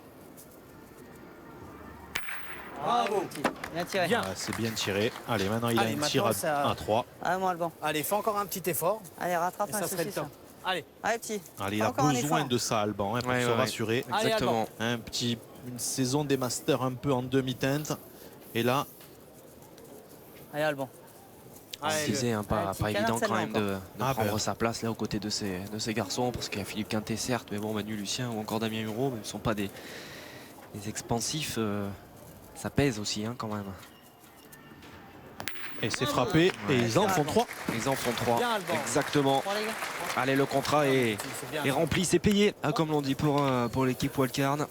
S6: Bravo.
S8: Bien tiré.
S6: Bien.
S2: Ah, c'est bien tiré. Allez, maintenant il
S6: Allez,
S2: a un tir
S6: maintenant, ça-
S2: à 3.
S8: Allez, mon Alban.
S6: Allez, fais encore un petit effort.
S8: Allez, rattrape
S6: Et
S8: un
S6: ça serait le
S8: saucisse.
S6: temps. Allez.
S8: Allez, petit.
S2: Allez, il a
S8: Encore un
S2: besoin
S8: effort.
S2: de ça, Alban, hein, pour
S5: Ouais,
S2: se
S5: ouais, ouais.
S2: rassurer.
S6: Allez,
S5: Exactement.
S2: Une saison des Masters un peu en demi-teinte. Et là,
S8: Allez, Alban.
S5: On
S6: Allez,
S5: se disait, hein, pas,
S8: Allez, petit
S5: pas
S8: canard,
S5: évident quand
S8: celle-là
S5: même de
S2: Ah,
S5: prendre
S2: ben.
S5: sa place là aux côtés de ces garçons, parce qu'il y a Philippe Quintet certes, mais bon, Manu Lucien ou encore Damien Hureau, mais ils ne sont pas des expansifs. Ça pèse aussi hein, quand même.
S2: et c'est frappé. Et ils en font 3.
S5: Ils en font 3.
S6: Bien, Alban.
S5: Exactement.
S8: Bon, les gars.
S5: Allez, le contrat est
S6: C'est bien.
S5: rempli, c'est payé, hein, comme l'on dit pour l'équipe Wildcard,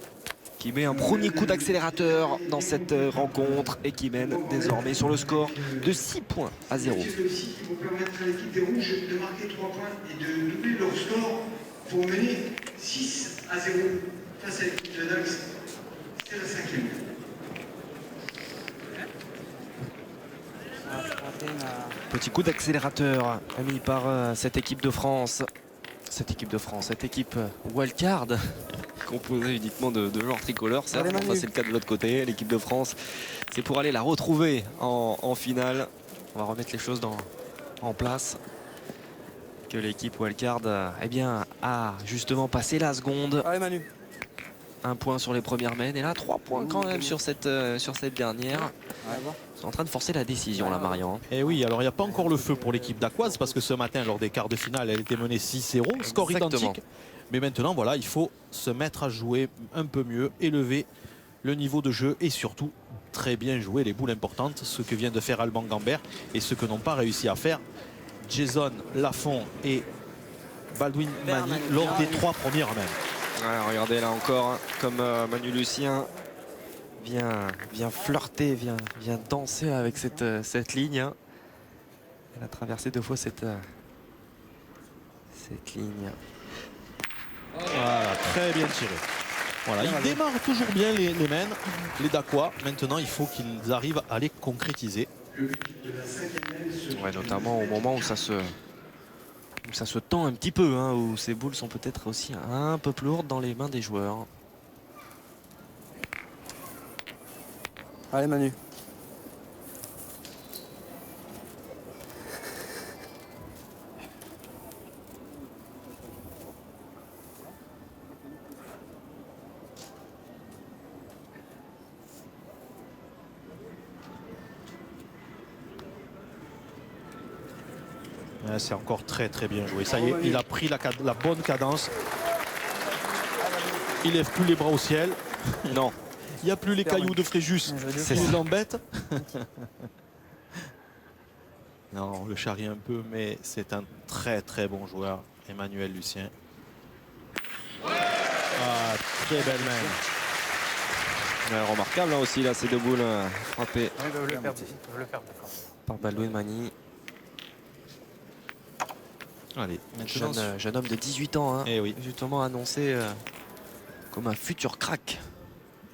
S5: qui met un premier coup d'accélérateur dans cette rencontre et qui mène désormais sur le score de 6 points à 0.
S4: Ceux-ci qui vont permettre à l'équipe des Rouges de marquer 3 points et de doubler leur score pour mener 6-0 face à l'équipe de Dax. C'est la 5e.
S8: Ah, je crois
S5: Petit coup d'accélérateur mis par cette équipe de France. Cette équipe Wildcard, composée uniquement de joueurs tricolores. Certes,
S3: Allez, Manu.
S5: enfin, c'est le cas de l'autre côté. L'équipe de France, c'est pour aller la retrouver en finale. On va remettre les choses en place. Que l'équipe Wildcard eh bien, a justement passé la seconde.
S3: Allez, Manu.
S5: 1 point sur les premières mènes. Et là, 3 points quand même sur cette dernière. Ils sont en train de forcer la décision là, Marion.
S2: Et oui, alors il n'y a pas encore le feu pour l'équipe d'Aquoise parce que ce matin, lors des quarts de finale, elle était menée 6-0, score
S5: Exactement.
S2: identique. Mais maintenant, voilà, il faut se mettre à jouer un peu mieux, élever le niveau de jeu et surtout très bien jouer les boules importantes, ce que vient de faire Alban Gambert et ce que n'ont pas réussi à faire Jason Lafont et Baldwin Mani lors des 3 premières mènes.
S5: Ouais, regardez là encore, hein, comme Manu Lucien vient flirter, vient danser avec cette ligne. Hein. Elle a traversé 2 fois cette ligne.
S2: Voilà, très bien tiré. Voilà, ils démarrent toujours bien les mènes, les Dacois. Maintenant, il faut qu'ils arrivent à les concrétiser.
S5: Ouais, notamment au moment où ça se tend un petit peu, hein, où ces boules sont peut-être aussi un peu plus lourdes dans les mains des joueurs.
S3: Allez, Manu.
S2: Ouais, c'est encore très très bien joué. Ça y est, il a pris la bonne cadence. Il lève plus les bras au ciel. Non. Il n'y a plus les cailloux de Fréjus qui nous embêtent. Non, on le charrie un peu, mais c'est un très très bon joueur, Emmanuel Lucien. Ah, très belle main.
S5: Ouais, remarquable hein, aussi là, ces deux boules frappées
S6: Je veux le faire.
S5: par Baldwin Mani.
S2: Allez, maintenant.
S5: Jeune homme de 18 ans, hein,
S2: Eh oui.
S5: justement annoncé comme un futur crack.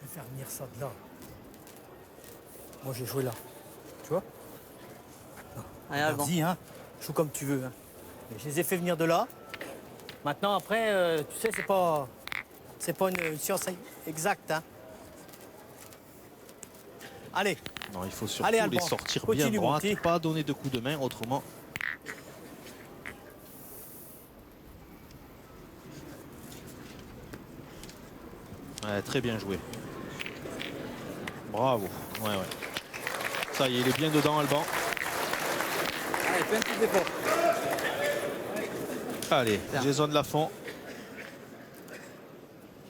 S6: Je vais faire venir ça de là. Moi, j'ai joué là. Tu vois?
S8: Allez, Alban.
S6: Vas-y, hein. Joue comme tu veux. Hein. Mais je les ai fait venir de là. Maintenant, après, tu sais, c'est pas une science exacte. Hein. Allez.
S2: Non, il faut surtout
S6: Allez,
S2: les
S6: Alban.
S2: sortir
S6: Continue,
S2: bien
S6: mon
S2: droite,
S6: petit.
S2: pas donner de coups de main, autrement. Ouais, très bien joué. Bravo. Ouais, ouais. Ça y est, il est bien dedans, Alban.
S8: Allez, fais un petit dépôt.
S2: Allez, Jason Lafont.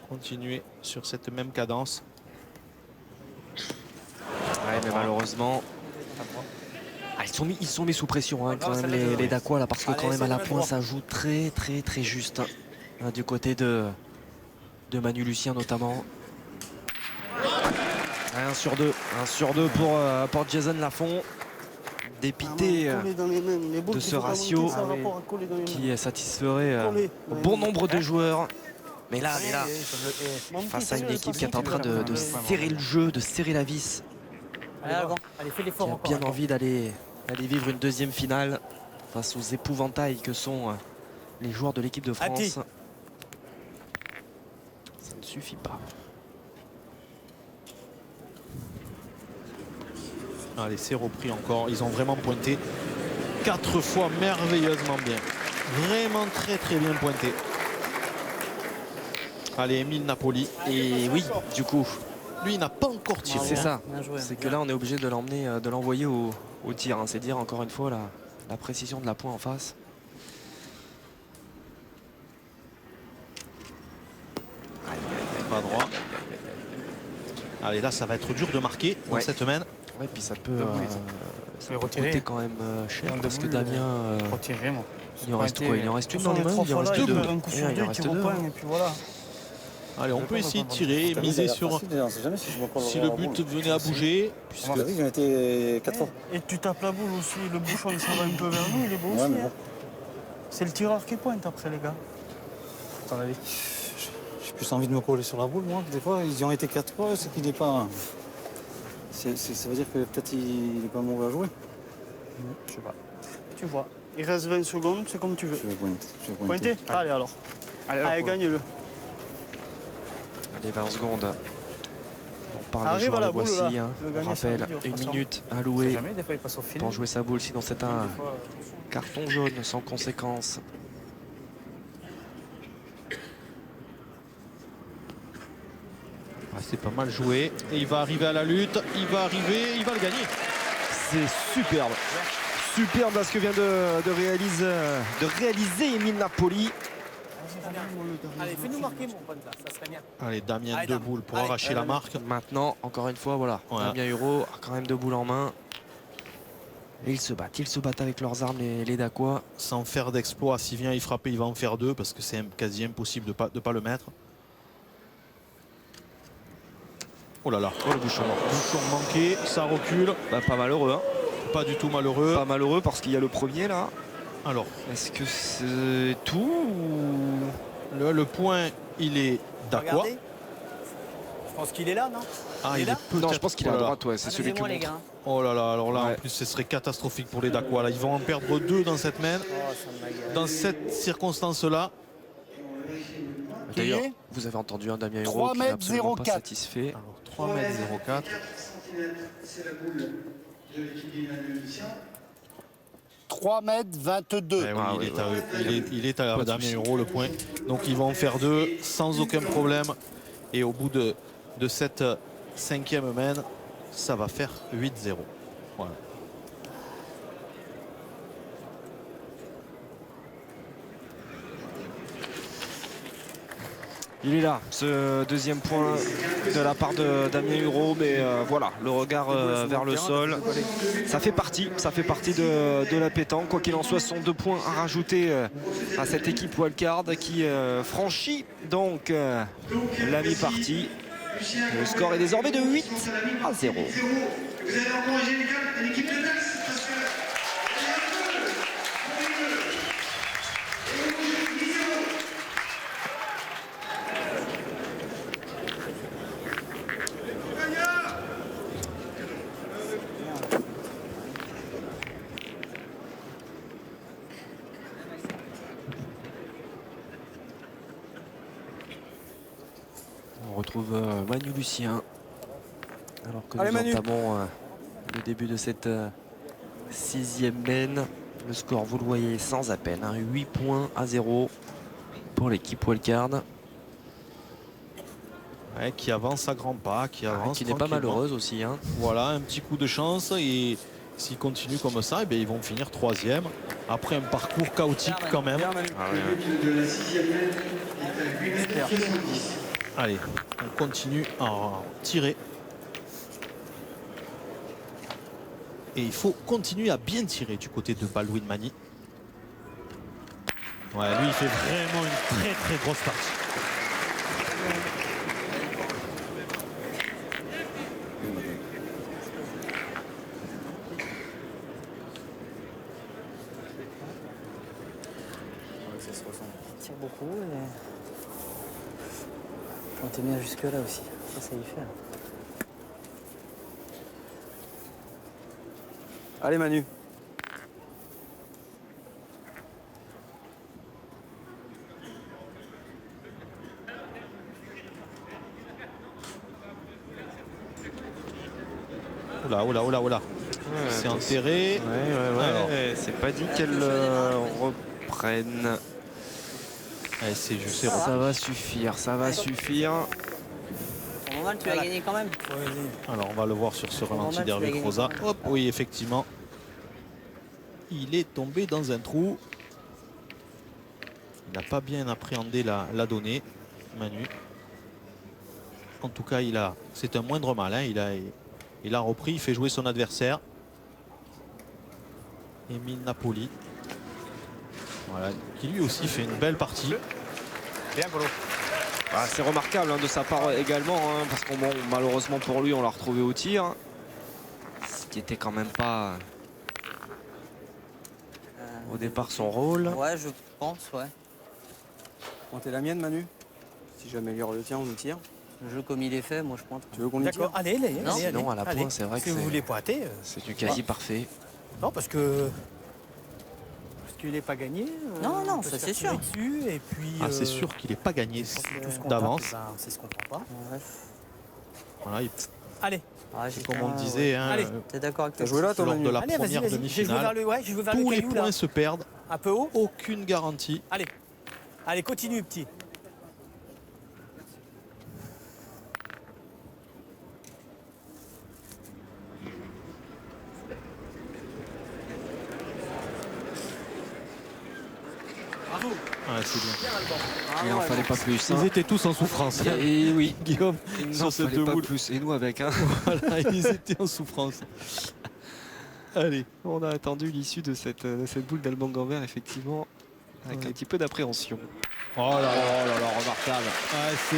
S2: Continuez sur cette même cadence.
S5: Ouais, mais malheureusement, ils sont mis sous pression hein, quand même les Dacois là, parce que quand même à la pointe ça joue très très très juste hein, du côté de Manu Lucien notamment. 1 sur 2 pour Jason Lafont, dépité
S9: Coller dans les mêmes. Les boules
S5: de
S9: qu'il
S5: ce
S9: faut pas
S5: ratio
S9: monter, ça a rapport à coller dans les mêmes.
S5: qui satisferait
S9: Coller.
S5: bon nombre de joueurs. Mais là,
S9: Mon petit,
S5: face à une
S9: c'est
S5: équipe
S9: le
S5: qui est en train de serrer le jeu, de serrer la vis,
S8: Allez, Alban.
S6: Allez, fais
S5: qui
S6: l'effort
S5: a
S6: encore.
S5: bien envie d'aller vivre une deuxième finale face aux épouvantails que sont les joueurs de l'équipe de France.
S6: Ati.
S5: Ça ne suffit pas.
S2: Allez, c'est repris encore. Ils ont vraiment pointé 4 fois merveilleusement bien. Vraiment très très bien pointé. Allez, Émile Napoli.
S5: Et oui, du coup,
S2: Lui, il n'a pas encore tiré.
S5: c'est ça.
S8: Bien joué.
S5: C'est que là, on est obligé de l'emmener, de l'envoyer au tir. Hein. C'est dire encore une fois la précision de la pointe en face.
S2: Pas droit. Allez, là, ça va être dur de marquer dans
S5: Ouais.
S2: cette main.
S5: Ouais, puis ça peut,
S6: Je vais retirer.
S5: coûter quand même cher
S6: Un
S5: parce que
S6: double,
S5: Damien,
S6: Retirer, moi.
S5: il en reste quoi? Il en reste une
S9: De
S5: dans
S9: toute
S5: les
S9: façon,
S5: mains, il en
S9: les
S5: reste
S9: trois
S5: deux.
S9: fois là, un coup sur
S5: Il
S9: deux,
S5: en reste
S9: tir au
S5: deux.
S9: point, et puis voilà.
S2: Allez, on peut essayer de tirer, miser sur si le but venait à bouger. Puisque
S10: Oui, j'en étais 4 fois.
S9: Et tu tapes la boule aussi, le bouchon il s'en va un peu vers nous, il est beau
S10: Ouais,
S9: aussi.
S10: mais
S9: hein. C'est le tireur qui pointe après les gars.
S10: Ton avis? J'ai plus envie de me coller sur la boule, moi. Des fois, ils y ont été 4 fois, c'est qu'il n'est pas. Ça veut dire que peut-être il n'est pas mauvais à jouer.
S9: Je sais pas. Tu vois. Il reste 20 secondes, c'est comme tu veux.
S10: Je vais pointer.
S9: Pointer. Allez alors. Allez, gagne-le.
S5: Allez, 20 secondes. On parle des
S9: Arrive
S5: joueurs,
S9: à la
S5: les
S9: boule,
S5: voici.
S9: là.
S5: Hein.
S9: Le
S5: On
S9: gagner, ça
S5: rappelle,
S9: veut dire, de toute
S5: 1
S9: façon.
S5: minute allouée
S6: Jamais, des fois, il passe au filet.
S5: pour jouer sa boule, sinon c'est un carton jaune sans conséquence.
S2: ah, c'est pas mal joué. Et il va arriver à la lutte. Il va arriver, il va le gagner.
S1: C'est superbe. Superbe là, ce que vient de réaliser Émile Napoli.
S6: Allez, fais-nous marquer, mon pote, là. Ça serait bien.
S2: Allez, Damien
S6: Allez,
S2: deux
S6: Dame.
S2: boules pour
S6: Allez,
S2: arracher la marque.
S5: Maintenant, encore une fois, voilà.
S2: Ouais.
S5: Damien Huro a quand même deux boules en main. Et ils se battent avec leurs armes, les Dacois.
S2: Sans faire d'exploit, s'il vient y frapper, il va en faire 2 parce que c'est quasi impossible de pas le mettre. Oh là là,
S5: Oh, le bouchon.
S2: bouchon manqué, ça recule.
S5: Bah, pas malheureux, hein.
S2: Pas du tout malheureux.
S5: Pas malheureux parce qu'il y a le premier là.
S2: Alors,
S5: Est-ce que c'est tout ou...
S2: le point, il est Dacois.
S6: Regardez. Je pense qu'il est là, non?
S2: Ah,
S6: Il est
S2: il est
S6: là
S2: peut-être.
S5: Non, je pense qu'il est
S2: oh
S5: à
S2: là là.
S5: droite, ouais. C'est celui qui
S8: Excusez-moi, les
S5: montre.
S8: gars.
S2: Oh là là, alors là,
S5: Ouais.
S2: en plus, ce serait catastrophique pour les Dacois. Là, ils vont en perdre 2 dans cette main. Dans cette circonstance-là.
S5: D'ailleurs, vous avez entendu un Damien Huro
S7: 3
S5: qui n'est
S7: mètres
S5: absolument pas
S7: 04.
S5: satisfait.
S2: Alors, 3 mètres 04.
S4: 4 cm, c'est la boule de l'équipe d'Emmanuel Lucien.
S7: 3 mètres 22.
S2: Eh oui,
S5: Ah
S2: il,
S5: oui,
S2: est
S5: ouais.
S2: à, il est à
S5: Pas de
S2: Damien
S5: souci.
S2: Huro le point. Donc ils vont en faire 2 sans aucun problème. Et au bout de cette 5e main, ça va faire 8-0. Voilà.
S11: Il est là, ce deuxième point de la part de Damien Hureau, mais voilà, le regard vers le sol, ça fait partie de la pétanque. Quoi qu'il en soit, ce sont 2 points à rajouter à cette équipe wildcard qui franchit donc la mi-partie. Le score est désormais de 8-0.
S4: Vous allez encourager l'équipe de Dax parce que
S5: On retrouve Manu Lucien. Alors que
S6: Allez,
S5: nous
S6: Manu.
S5: entamons le début de cette 6e main. Le score, vous le voyez, sans à peine. 8-0 pour l'équipe wildcard.
S2: Ouais, qui avance à grands pas, qui avance
S5: Qui n'est pas
S2: tranquillement.
S5: malheureuse aussi. Hein.
S2: Voilà, un petit coup de chance et s'ils continuent comme ça, eh bien, ils vont finir 3e. Après un parcours chaotique quand même.
S4: le but de la 6e main est à 8,70 m.
S2: Allez, on continue à tirer. Et il faut continuer à bien tirer du côté de Baldwin Mani. Ouais, lui, il fait vraiment une très très grosse partie.
S8: Il tire beaucoup et quand t'es bien jusque là aussi, ça y fait.
S11: Allez Manu.
S2: Oula, oula, oula, oula. C'est enterré. Alors.
S11: C'est pas dit qu'elle reprenne.
S2: Allez, c'est juste.
S11: Ça va suffire, ça va suffire.
S8: Au moment, tu vas gagner quand même.
S2: Alors on va le voir sur ce ralenti
S8: Normal,
S2: d'Hervé
S8: tu vas
S2: Croza.
S8: gagner.
S2: Hop, oui, effectivement. Il est tombé dans un trou. Il n'a pas bien appréhendé la donnée, Manu. En tout cas, c'est un moindre mal. Hein. Il a repris, il fait jouer son adversaire. Émile Napoli. Voilà, qui lui aussi fait une belle partie.
S11: Ah, c'est remarquable hein, de sa part également, hein, parce que bon, malheureusement pour lui, on l'a retrouvé au tir. Ce qui était quand même pas au départ son rôle.
S8: Ouais, je pense, ouais.
S3: Comptez la mienne, Manu. Si j'améliore le tien, on nous tire.
S8: Le jeu comme il est fait, moi je pointe.
S3: Tu veux qu'on y tire?
S6: D'accord, allez, allez.
S8: Non,
S6: allez,
S5: sinon,
S6: allez,
S5: à la
S6: allez.
S5: pointe, c'est vrai
S6: Est-ce
S5: que
S6: vous
S5: c'est-
S6: voulez pointer
S5: C'est du quasi parfait.
S6: Non, parce qu'il n'est pas gagné.
S8: Non, non,
S6: on peut
S8: ça,
S6: se
S8: c'est
S6: faire
S8: sûr.
S6: tirer dessus, et puis,
S2: Ah, c'est sûr qu'il n'est pas gagné
S6: tout ce qu'on
S2: d'avance.
S6: tape, ben, c'est ce qu'on prend pas.
S8: Ouais.
S2: Voilà,
S6: Allez,
S8: Ah, j'ai
S2: comme
S8: pas-
S2: on disait, hein,
S6: Allez.
S8: T'es d'accord avec
S3: T'as
S8: toi?
S3: joué là, toi,
S2: lors de
S3: Manu?
S2: la
S6: allez, vas-y,
S2: première
S6: vas-y. J'ai joué vers
S2: demi-finale,
S6: j'ai joué vers
S2: tous
S6: le
S2: les
S6: caillou,
S2: points
S6: là.
S2: se perdent.
S6: Un peu haut.
S2: Aucune garantie.
S6: Allez, allez, continue, petit. Bravo.
S2: Ouais, c'est bien.
S11: Il n'en fallait pas plus. hein.
S2: Ils étaient tous en souffrance.
S11: Et oui,
S2: Guillaume,
S11: il
S2: sur
S11: n'en
S2: cette
S11: fallait pas
S2: boule.
S11: plus. Et nous avec. Hein.
S2: Voilà, ils étaient en souffrance. Allez.
S11: On a attendu l'issue de cette boule d'Alban Gambert, effectivement, avec un petit peu d'appréhension.
S2: Oh là là, remarquable. Ah, c'est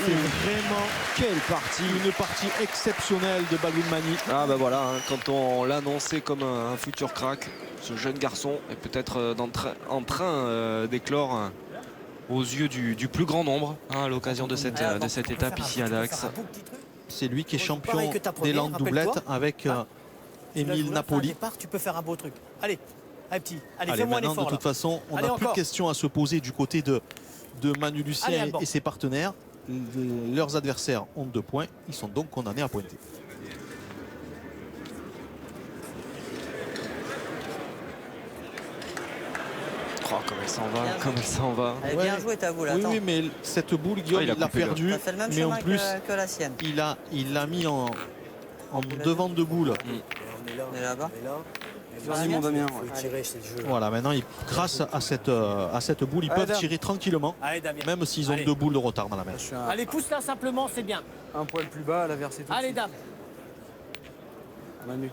S2: vraiment
S11: Quelle partie!
S2: une partie exceptionnelle de Baldwin Mani.
S11: Ah bah voilà, hein, quand on l'annonçait comme un futur crack, ce jeune garçon est peut-être en train d'éclore aux yeux du plus grand nombre hein, à l'occasion de cette étape ici à Dax.
S2: C'est lui qui est champion
S6: Pareil que ta
S2: des
S6: première,
S2: langues doublettes
S6: rappelle-toi.
S2: avec
S6: Tu l'as
S2: Émile
S6: joué,
S2: Napoli.
S6: fin, départ, tu peux faire un beau truc. Allez, allez, petit. Allez,
S2: Allez,
S6: fais-moi un
S2: maintenant,
S6: effort.
S2: de toute
S6: là.
S2: façon, on
S6: Allez,
S2: n'a plus de
S6: encore.
S2: questions à se poser du côté de Manu
S6: Allez,
S2: Lucien
S6: Alban.
S2: et ses partenaires. Leurs adversaires ont 2 points. Ils sont donc condamnés à pointer.
S11: Oh, comme elle s'en va, comme elle s'en va.
S8: Elle est bien jouée ta boule,
S2: Oui,
S8: attends.
S2: oui, mais cette boule, Guillaume,
S11: il a
S2: il l'a
S11: coupé le-
S2: perdue.
S8: T'as fait le même
S2: Mais en
S8: chemin
S2: plus,
S8: que la sienne.
S2: il l'a mis en devant de boule.
S6: On est là,
S8: On est là-bas.
S6: on est là.
S10: Vas-y, mon Damien.
S6: Il faut tirer, c'est le jeu.
S2: Voilà, maintenant, grâce à cette boule, ils peuvent tirer tranquillement,
S6: Allez, Damien.
S2: même s'ils ont
S6: Allez.
S2: 2 boules de retard dans la main.
S10: Je suis
S6: Allez, pousse là simplement, c'est bien.
S10: un poil plus bas, la versée tout de
S6: Allez,
S10: suite.
S6: dame.
S10: Manu,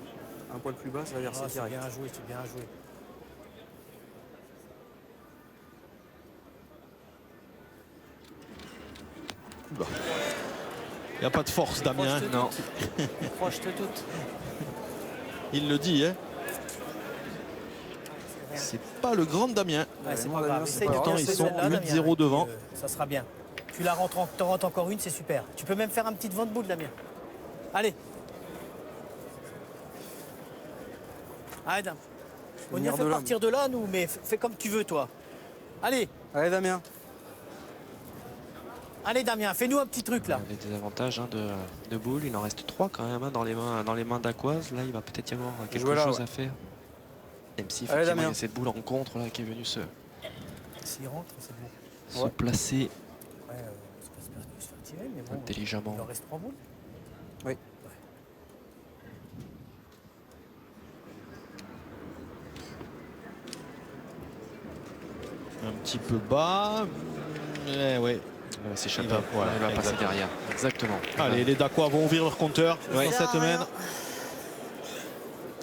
S10: un poil plus bas, c'est la versée
S6: Oh, c'est
S10: direct.
S6: bien joué, c'est bien joué.
S2: Il n'y a pas de force, Damien.
S3: Non.
S8: Proche-te toutes.
S2: Il le dit, hein. C'est pas le grand Damien.
S6: Ouais, c'est
S10: moi,
S6: pas
S10: Damien,
S6: grave.
S10: c'est
S6: Essaye
S10: pas
S6: de
S2: grave.
S6: casser
S2: Ils sont
S6: celle-là, Damien,
S2: 8-0
S6: et puis,
S2: devant.
S6: ça sera bien. Tu la rentres, t'en rentres encore une, c'est super. Tu peux même faire un petit vent de boule, Damien. Allez. Allez, Dame. On y
S10: venir
S6: fait
S10: de là,
S6: partir de là, nous, mais fais comme tu veux, toi. Allez,
S10: Allez, Damien.
S6: allez, Damien, fais-nous un petit truc, là.
S5: Les désavantages de boules, il en reste 3 quand même hein, dans les mains d'Aquoise. Là, il va peut-être y avoir quelque
S10: Jouer là,
S5: chose
S10: ouais.
S5: à faire. Même si
S10: Allez,
S5: effectivement, il y
S10: Damien.
S5: a cette boule en contre là, qui est venue se
S6: S'il rentre, c'est bon.
S5: placer
S6: Ouais, j'espère qu'il va se faire tirer, mais bon,
S5: intelligemment.
S6: il en reste 3 boules.
S10: Oui.
S2: Un petit peu bas. Ouais.
S5: Il va s'échapper.
S2: Il va- voilà,
S5: Il va passer
S2: exactement.
S5: derrière. Exactement.
S2: Allez, les Dacois vont ouvrir leur compteur dans
S8: sert
S2: cette
S8: à rien.
S2: main.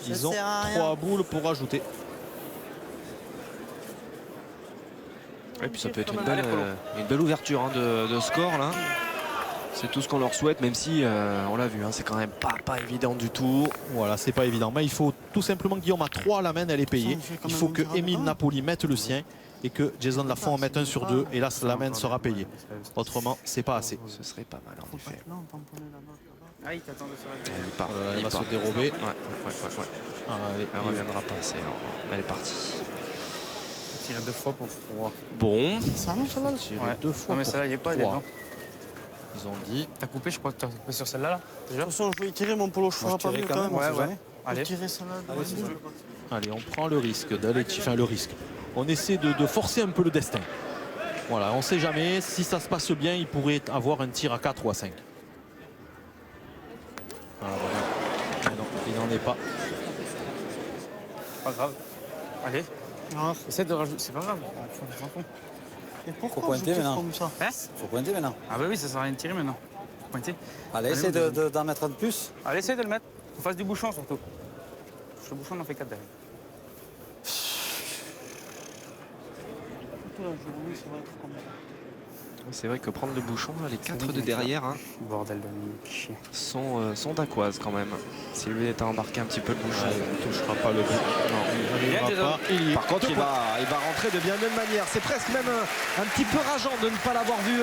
S2: Ils
S8: Ça
S2: ont
S8: sert à rien.
S2: 3 boules pour ajouter.
S5: Et puis ça peut être une belle ouverture hein, de score là. C'est tout ce qu'on leur souhaite, même si on l'a vu, hein, c'est quand même pas évident du tout.
S2: Voilà, c'est pas évident. Mais il faut tout simplement que Guillaume à 3, la main elle est payée. Il faut que Émile Napoli mette le sien et que Jason Lafont en mette un sur 2. Et là, la main sera payée. Autrement, c'est pas assez.
S5: Ce serait pas mal en effet.
S10: Ah, il t'attend de faire
S5: Il part.
S2: Elle
S5: il
S2: va
S5: part.
S2: se dérober.
S5: Ouais.
S2: Allez,
S5: Elle reviendra pas assez. Elle est partie.
S10: tirer 2 fois pour voir.
S5: Bon.
S8: Ça non, celle-là
S2: tirer
S10: Ouais.
S2: 2 fois
S10: Non, mais
S2: pour
S10: celle-là, il est pas, elle est
S2: 3.
S10: dedans.
S2: Ils ont dit.
S10: T'as coupé, je crois que t'as coupé sur celle-là, là, déjà.
S7: De toute façon, je vais y tirer, mon polo, je ferai pas mieux quand même.
S10: Ouais,
S7: on sait
S10: ouais.
S7: jamais.
S10: Allez.
S7: Tirer celle-là.
S10: Allez, c'est ça.
S2: Allez, on prend le risque d'aller. Enfin, le risque. On essaie de forcer un peu le destin. Voilà, on sait jamais. Si ça se passe bien, il pourrait avoir un tir à 4 ou à 5. Voilà, voilà. Mais non, il n'en est pas.
S10: Pas grave. Allez.
S7: Ah,
S10: Essaie de rajouter. C'est pas grave.
S7: et
S10: Faut
S7: pourquoi
S10: pointer
S7: je tire
S10: maintenant.
S7: comme ça?
S10: Hein
S9: Faut pointer maintenant.
S10: Ah bah oui, ça sert à rien de tirer maintenant. Pointer.
S9: Allez, essaie d'en mettre un de plus.
S10: Allez, essaye de le mettre. Faut fasse du bouchon surtout. Le bouchon, on en fait 4 derrière.
S7: Là, je- oui, ça va être comme ça.
S5: C'est vrai que prendre le bouchon, là, les 4 de derrière hein,
S10: Bordel de chien.
S5: sont d'Aquoise quand même. Si lui est à embarquer un petit peu le bouchon.
S2: Il ne touchera pas le but. Non, il
S10: Bien,
S2: n'arrivera pas. Il y est.
S11: Par contre, il va rentrer de bien la même manière. C'est presque même un petit peu rageant de ne pas l'avoir vu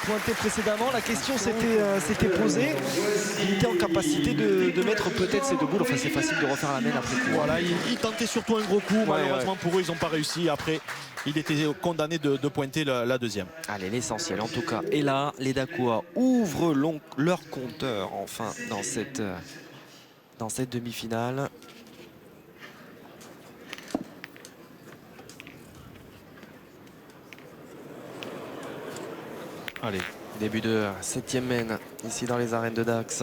S11: pointer précédemment. La question s'était posée. Il était en capacité de mettre peut-être ces 2 boules. Enfin, c'est facile de refaire la main après coup.
S2: Voilà, il tentait surtout un gros coup. Malheureusement pour eux, ils n'ont pas réussi. Après, il était condamné de pointer la deuxième.
S5: Allez, l'essentiel en tout cas. Et là, les Dacois ouvrent leur compteur enfin dans cette demi-finale.
S2: Allez,
S5: Début de 7e main ici dans les arènes de Dax.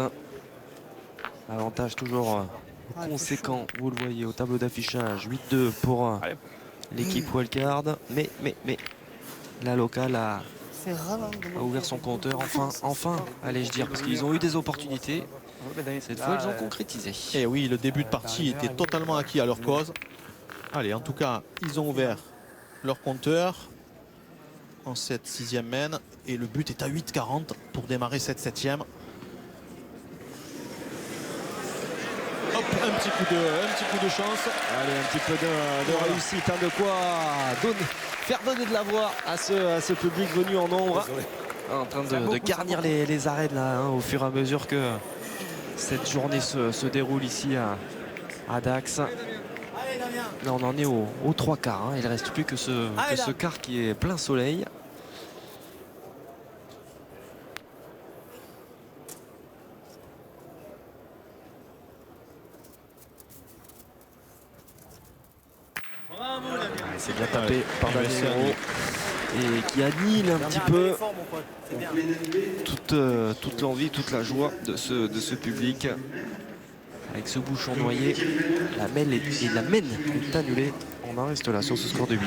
S5: Avantage toujours conséquent, vous le voyez au tableau d'affichage. 8-2 pour l'équipe Wildcard. Mais la locale a ouvert son compteur. Enfin, allais-je dire, parce qu'ils ont eu des opportunités. Cette fois, ils ont concrétisé.
S2: et oui, le début de partie était totalement acquis à leur cause. Allez, en tout cas, ils ont ouvert leur compteur en cette 6e main. Et le but est à 8,40 pour démarrer cette 7e. Hop, un petit coup de chance.
S11: Allez, un petit peu de réussite, hein, de quoi faire donner de la voix à ce public venu en nombre.
S5: En train de garnir les arènes là, hein, au fur et à mesure que cette journée se déroule ici à Dax. Là, on en est au 3 quarts. Hein. Il ne reste plus que ce quart qui est plein soleil. C'est bien tapé par Damien Hérault et qui annule un petit peu toute l'envie, toute la joie de ce public. avec ce bouchon noyé. La mène est annulée. On en reste là sur ce score de 8-2.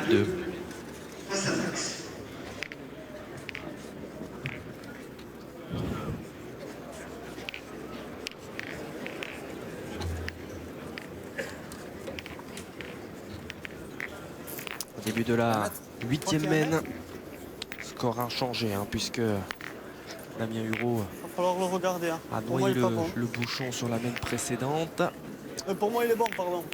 S5: Au début de la 8e mène, score inchangé hein, puisque Damien Hureau
S7: Il va falloir le regarder. Hein.
S5: a
S7: Pour moi,
S5: noyé
S7: il est pas bon.
S5: le bouchon sur la mène précédente.
S7: Pour moi, il est bon, pardon.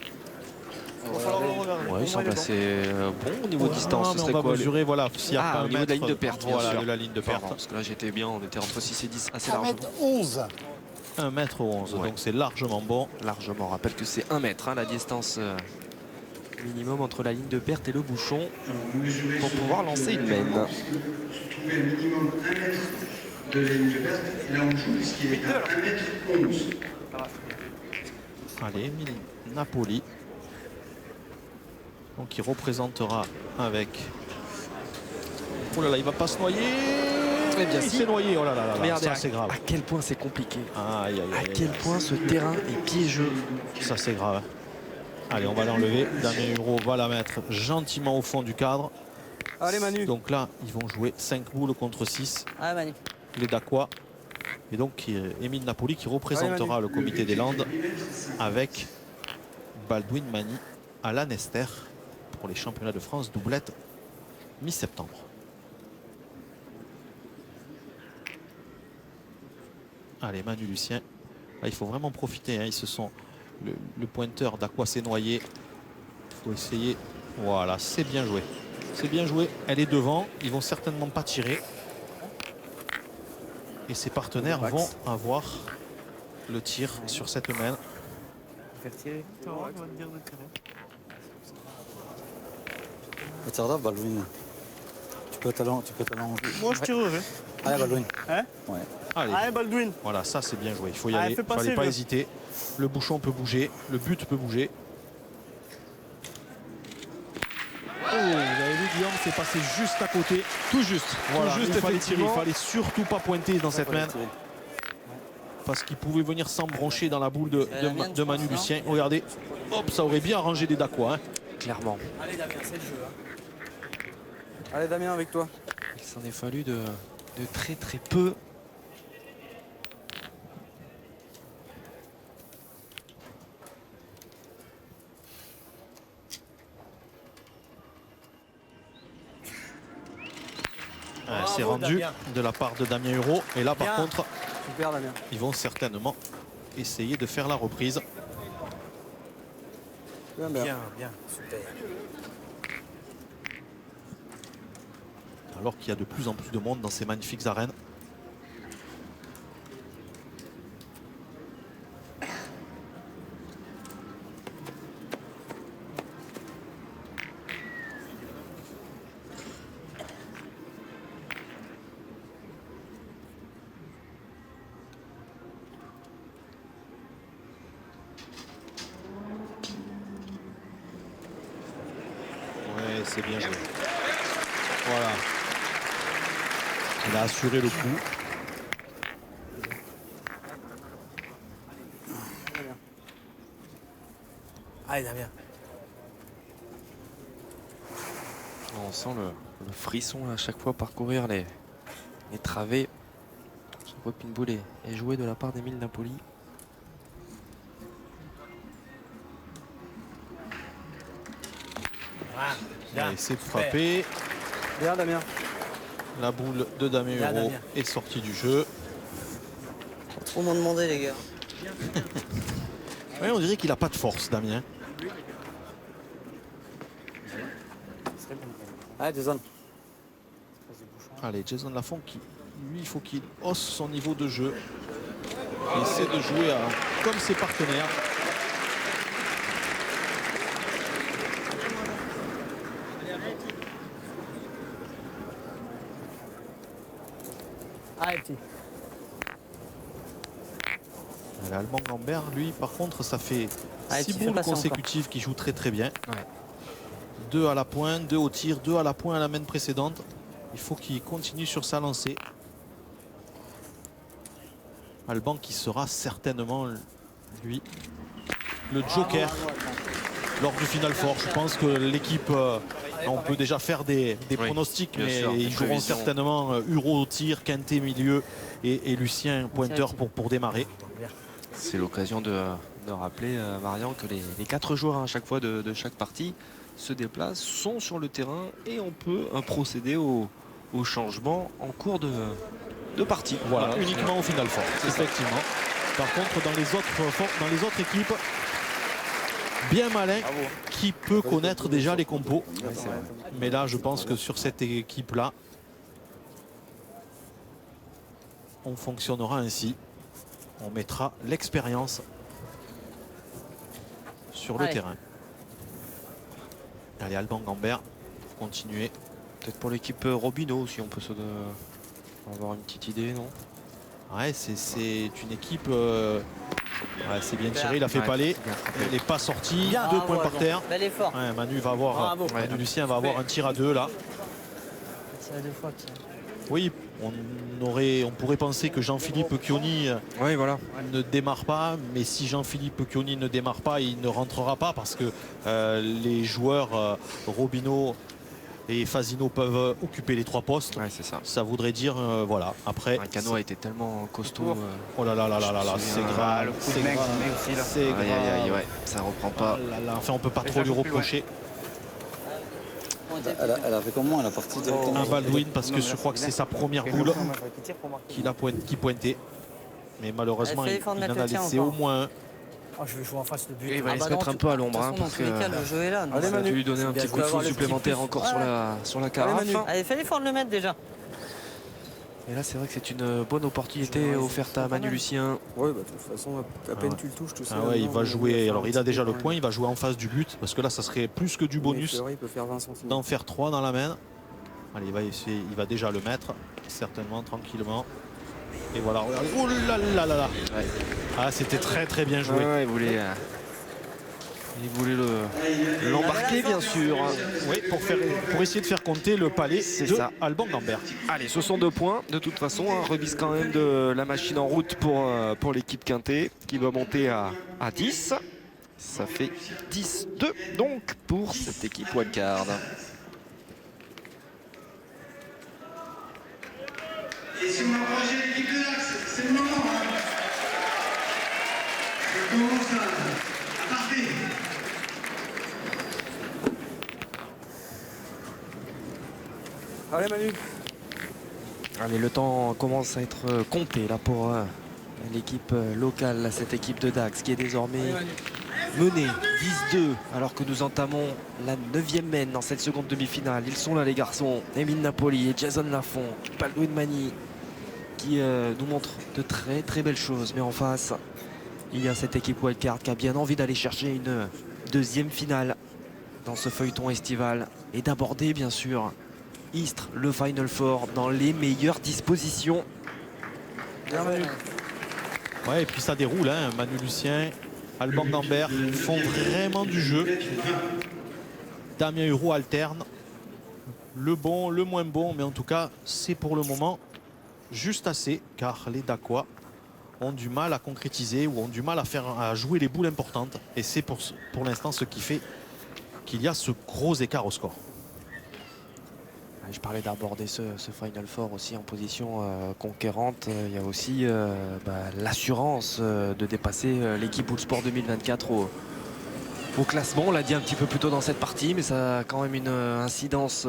S7: Il va falloir le regarder.
S5: Ouais, il semble assez bon au niveau distance.
S2: Non,
S5: Ce
S2: mais
S5: serait
S2: on va
S5: quoi,
S2: mesurer, voilà, s'il n'y a pas
S5: au
S2: un
S5: niveau de la
S2: mètre,
S5: ligne de perte, bien
S2: voilà,
S5: sûr.
S2: de la ligne de perte.
S5: Pardon, parce que là j'étais bien, on était entre 6 et 10 assez largement.
S9: 1m11.
S2: 1m11,
S5: Ouais.
S2: donc c'est largement bon.
S5: Largement, on rappelle que c'est 1 mètre, hein, la distance minimum entre la ligne de perte et le bouchon pour pouvoir lancer une mène.
S4: Se trouver un minimum 1 mètre de la ligne de perte. Et là, on joue puisqu'il est à 1m11.
S2: Allez, Émile Napoli. Donc il représentera avec... Oh là là, il va pas se noyer.
S5: Eh bien,
S2: il
S5: si.
S2: s'est noyé, oh là là là,
S5: Regardez
S2: ça c'est grave.
S5: à quel point c'est compliqué.
S2: Aïe, aïe,
S5: À
S2: aïe,
S5: quel
S2: aïe.
S5: point ce terrain est piégeux.
S2: Ça c'est grave. Allez, on va l'enlever. Damien Hureau va la mettre gentiment au fond du cadre.
S3: Allez Manu.
S2: Donc là, ils vont jouer 5 boules contre 6.
S8: Ah, Manu.
S2: Les Dacois. Et donc Émile Napoli qui représentera le comité des Landes avec Baldwin Mani à Lanester pour les championnats de France doublette mi-septembre. Allez, Manu Lucien. Là, il faut vraiment profiter. Hein. Ils se sont... Le pointeur d'Aqua s'est noyé. Il faut essayer. Voilà, c'est bien joué. C'est bien joué. Elle est devant. Ils vont certainement pas tirer. Et ses partenaires vont avoir le tir sur cette main.
S10: Retarda, Baldwin. Tu peux t'allonger.
S7: Moi, je tirerai.
S10: Allez, Baldwin.
S7: Hein?
S10: Ouais.
S2: Allez,
S7: Allez, Baldwin.
S2: voilà, ça c'est bien joué. Il faut y
S7: Allez,
S2: aller.
S7: fais
S2: Il ne fallait
S7: passer,
S2: pas
S7: vieux.
S2: hésiter. Le bouchon peut bouger. Le but peut bouger. Oh, vous avez vu, Guillaume, c'est passé juste à côté.
S11: Tout juste.
S2: Voilà,
S11: Tout juste,
S2: il fallait tirer. Il
S11: effectivement.
S2: fallait surtout pas pointer dans cette main. Parce qu'il pouvait venir s'embrancher dans la boule de Manu Lucien. Regardez, hop, ça aurait bien arrangé les Dacois. Hein.
S5: Clairement.
S6: Allez Damien, c'est le jeu. Hein.
S3: Allez Damien avec toi.
S5: Il s'en est fallu de très très peu.
S2: C'est
S6: Bravo,
S2: rendu
S6: Damien.
S2: de la part de Damien Hureau. Et là, par
S6: Bien.
S2: contre,
S3: Super Damien.
S2: ils vont certainement essayer de faire la reprise.
S3: Bien, bien.
S6: Bien, bien, super.
S2: Alors qu'il y a de plus en plus de monde dans ces magnifiques arènes. Ouais, c'est bien joué. Voilà. Il a assuré le coup.
S6: Allez Damien.
S5: On sent le frisson à chaque fois parcourir les travées. Chaque fois qu'une boule est jouée de la part d'Émile Napoli.
S6: Voilà.
S2: Il a essayé de frapper.
S3: Bien Damien.
S2: La boule de Damien
S6: Bien,
S2: Hureau
S6: Damien.
S2: est sortie du jeu.
S8: Trop m'en demander, les gars.
S2: Oui, on dirait qu'il n'a pas de force, Damien.
S3: Allez Jason.
S2: Allez, Jason Lafont, lui, il faut qu'il hausse son niveau de jeu. Il essaie de jouer comme ses partenaires.
S6: Allez petit.
S2: L'Allemand Gambert, lui, par contre, ça fait
S8: Allez,
S2: 6
S8: tu fais
S2: boules
S8: passer
S2: consécutives qui jouent très très bien.
S5: Ouais.
S2: 2 à la pointe, 2 au tir, 2 à la pointe à la main précédente. Il faut qu'il continue sur sa lancée. Alban qui sera certainement, lui, le joker lors du Final Four. Je pense que l'équipe, on peut déjà faire des pronostics, mais
S11: sûr,
S2: ils joueront
S11: prévisions.
S2: certainement Huro au tir, Quintet milieu et Lucien pointeur pour démarrer.
S5: C'est l'occasion de rappeler, Marian, que les 4 joueurs à chaque fois de chaque partie se déplacent, sont sur le terrain et on peut procéder au changement en cours de partie.
S2: Voilà, uniquement au Final Four, effectivement. Par contre, dans les autres équipes, bien malin qui peut connaître déjà les compos. Mais là, je pense que sur cette équipe-là, on fonctionnera ainsi. On mettra l'expérience sur le terrain. Allez, Alban Gambert, pour continuer.
S5: Peut-être pour l'équipe Robineau aussi, on peut avoir une petite idée, non?
S2: Ouais, c'est une équipe. C'est bien tiré, il a fait palais. Il n'est pas sorti. 2 points par terre.
S8: Bel effort.
S2: Ouais, Manu va avoir. Manu Lucien va avoir un tir à 2 là.
S8: C'est à 2 fois.
S2: Oui, on pourrait penser que Jean-Philippe Chioni ne démarre pas, mais si Jean-Philippe Chioni ne démarre pas, il ne rentrera pas parce que les joueurs Robineau et Fasino peuvent occuper les 3 postes.
S5: Ouais, c'est ça.
S2: Ça voudrait dire, voilà. Après,
S5: Cano a été tellement costaud.
S2: Oh là là là là là là, c'est grave. C'est grave. C'est grave.
S5: Ouais, ça reprend pas.
S2: Enfin, on peut pas trop lui reprocher.
S10: Elle a fait comment? Elle a parti directement.
S2: Un Baldwin parce que je crois que c'est sa première boule qui pointait. Mais malheureusement, il en a laissé au moins un.
S6: Oh, je vais jouer en face le but.
S5: Il va aller se mettre un peu à l'ombre, parce que
S8: le jeu est là.
S5: ça a dû lui donner un petit coup de fou supplémentaire encore sur la carafe.
S8: Allez, fais l'effort de le mettre déjà.
S5: Et là, c'est vrai que c'est une bonne opportunité offerte à Manu Lucien.
S12: Ouais, bah, de toute façon, à peine tu le touches, tout ça.
S2: Ah ouais, il va jouer. Alors, il a déjà le point, il va jouer en face du but parce que là, ça serait plus que du bonus
S12: Il peut faire 20 centimes.
S2: d'en faire 3 dans la main. Allez, il va déjà le mettre, certainement, tranquillement. Et voilà, regardez. Oh là là là là.
S5: Ouais.
S2: Ah, c'était très très bien joué.
S5: Ouais, il voulait l'embarquer, bien sûr.
S2: Oui, pour essayer de faire compter le palais de Alban Gambert.
S11: Allez, ce sont 2 points de toute façon. Remise quand même de la machine en route pour l'équipe Quintet qui va monter à 10. Ça fait 10-2 donc pour cette équipe wildcard.
S4: Et si on approche l'équipe de Dax, c'est le moment. Je commence à partir.
S12: Allez Manu.
S5: Allez, le temps commence à être compté là pour l'équipe locale, cette équipe de Dax qui est désormais menée 10-2 alors que nous entamons la 9e main dans cette seconde demi-finale. Ils sont là les garçons, Émile Napoli et Jason Lafont, Baldwin Mani qui nous montrent de très très belles choses. Mais en face, il y a cette équipe wildcard qui a bien envie d'aller chercher une 2e finale dans ce feuilleton estival et d'aborder bien sûr Istres, le Final Four, dans les meilleures dispositions.
S2: Ouais, et puis ça déroule, hein. Manu Lucien, Alban Gambert font vraiment du jeu. Damien Huro alterne. Le bon, le moins bon, mais en tout cas, c'est pour le moment juste assez, car les Dacois ont du mal à concrétiser ou ont du mal à jouer les boules importantes. Et c'est pour l'instant ce qui fait qu'il y a ce gros écart au score.
S5: Je parlais d'aborder ce Final Four aussi en position conquérante. Il y a aussi l'assurance de dépasser l'équipe Bullsport 2024 au classement. On l'a dit un petit peu plus tôt dans cette partie, mais ça a quand même une incidence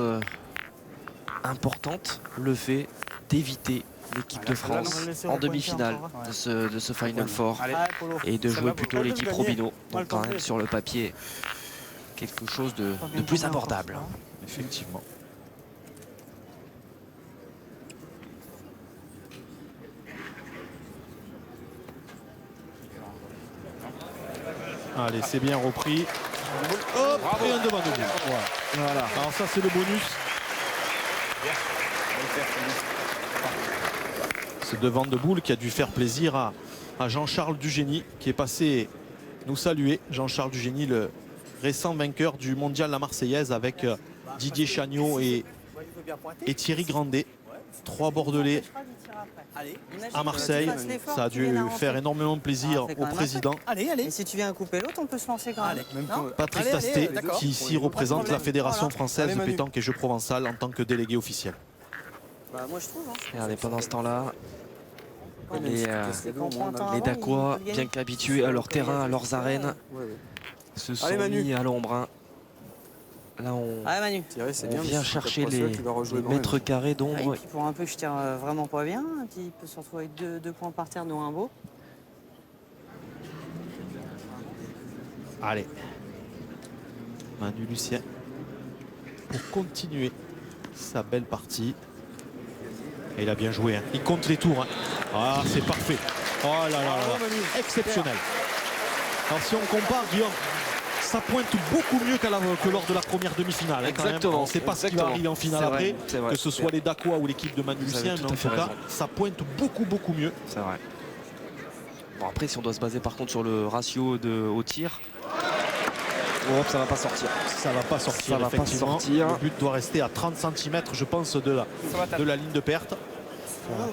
S5: importante, le fait d'éviter l'équipe de France en demi-finale de ce Final Four et de jouer plutôt l'équipe Robineau. Donc quand même sur le papier, quelque chose de plus abordable.
S2: Effectivement. Allez, c'est bien repris. Hop, et un devant de boule. Voilà. Alors ça, c'est le bonus. Ce devant de boule qui a dû faire plaisir à Jean-Charles Dugénie, qui est passé nous saluer. Jean-Charles Dugénie, le récent vainqueur du mondial La Marseillaise avec Didier Chagnot et Thierry Grandet. 3 Bordelais
S8: Allez.
S2: à Marseille. Ça a dû faire énormément plaisir au président.
S6: Allez, allez.
S8: Et si tu viens couper l'autre, on peut se lancer quand même. Non
S2: Patrick
S6: Allez, allez,
S2: Tastet,
S6: d'accord.
S2: qui ici représente la Fédération
S8: Voilà.
S2: française
S11: Allez,
S2: de
S11: Manu.
S2: pétanque et jeux provençal en tant que délégué officiel.
S8: Bah, moi, je trouve. Hein.
S5: Regardez, pendant ce temps-là,
S8: Ouais, mais
S5: les,
S8: c'est quand on prend un temps
S5: les
S8: avant,
S5: Dacois,
S8: il peut le
S5: bien
S8: gagner.
S5: qu'habitués à leur terrain, à leurs arènes, se sont mis à l'ombre. Hein. Là, on,
S8: Allez, Manu.
S5: on vient chercher les mètres carrés
S8: Et
S5: d'ombre.
S8: puis pour un peu, je tire vraiment pas bien. Il peut se retrouver avec deux points par terre, dont un beau.
S2: Allez. Manu Lucien pour continuer sa belle partie. Et il a bien joué. Hein. Il compte les tours. Hein. Ah, c'est parfait. Oh là là là. Exceptionnel. Alors si on compare, Guillaume, ça pointe beaucoup mieux que lors de la première demi-finale. Hein,
S11: Exactement.
S2: on ne sait pas ce qui va arriver en finale après,
S11: vrai,
S2: que ce soit les Dacois ou l'équipe de Manu
S5: Vous avez
S2: Lucien,
S5: tout
S2: mais
S5: à
S2: en
S5: fait
S2: tout cas,
S5: raison.
S2: ça pointe beaucoup mieux.
S5: C'est vrai. Bon, après, si on doit se baser par contre sur le ratio au tir, ça va pas sortir.
S2: Ça va pas sortir,
S5: Ça va pas
S2: effectivement.
S5: sortir.
S2: Le but doit rester à 30 cm, je pense, de la ligne de perte.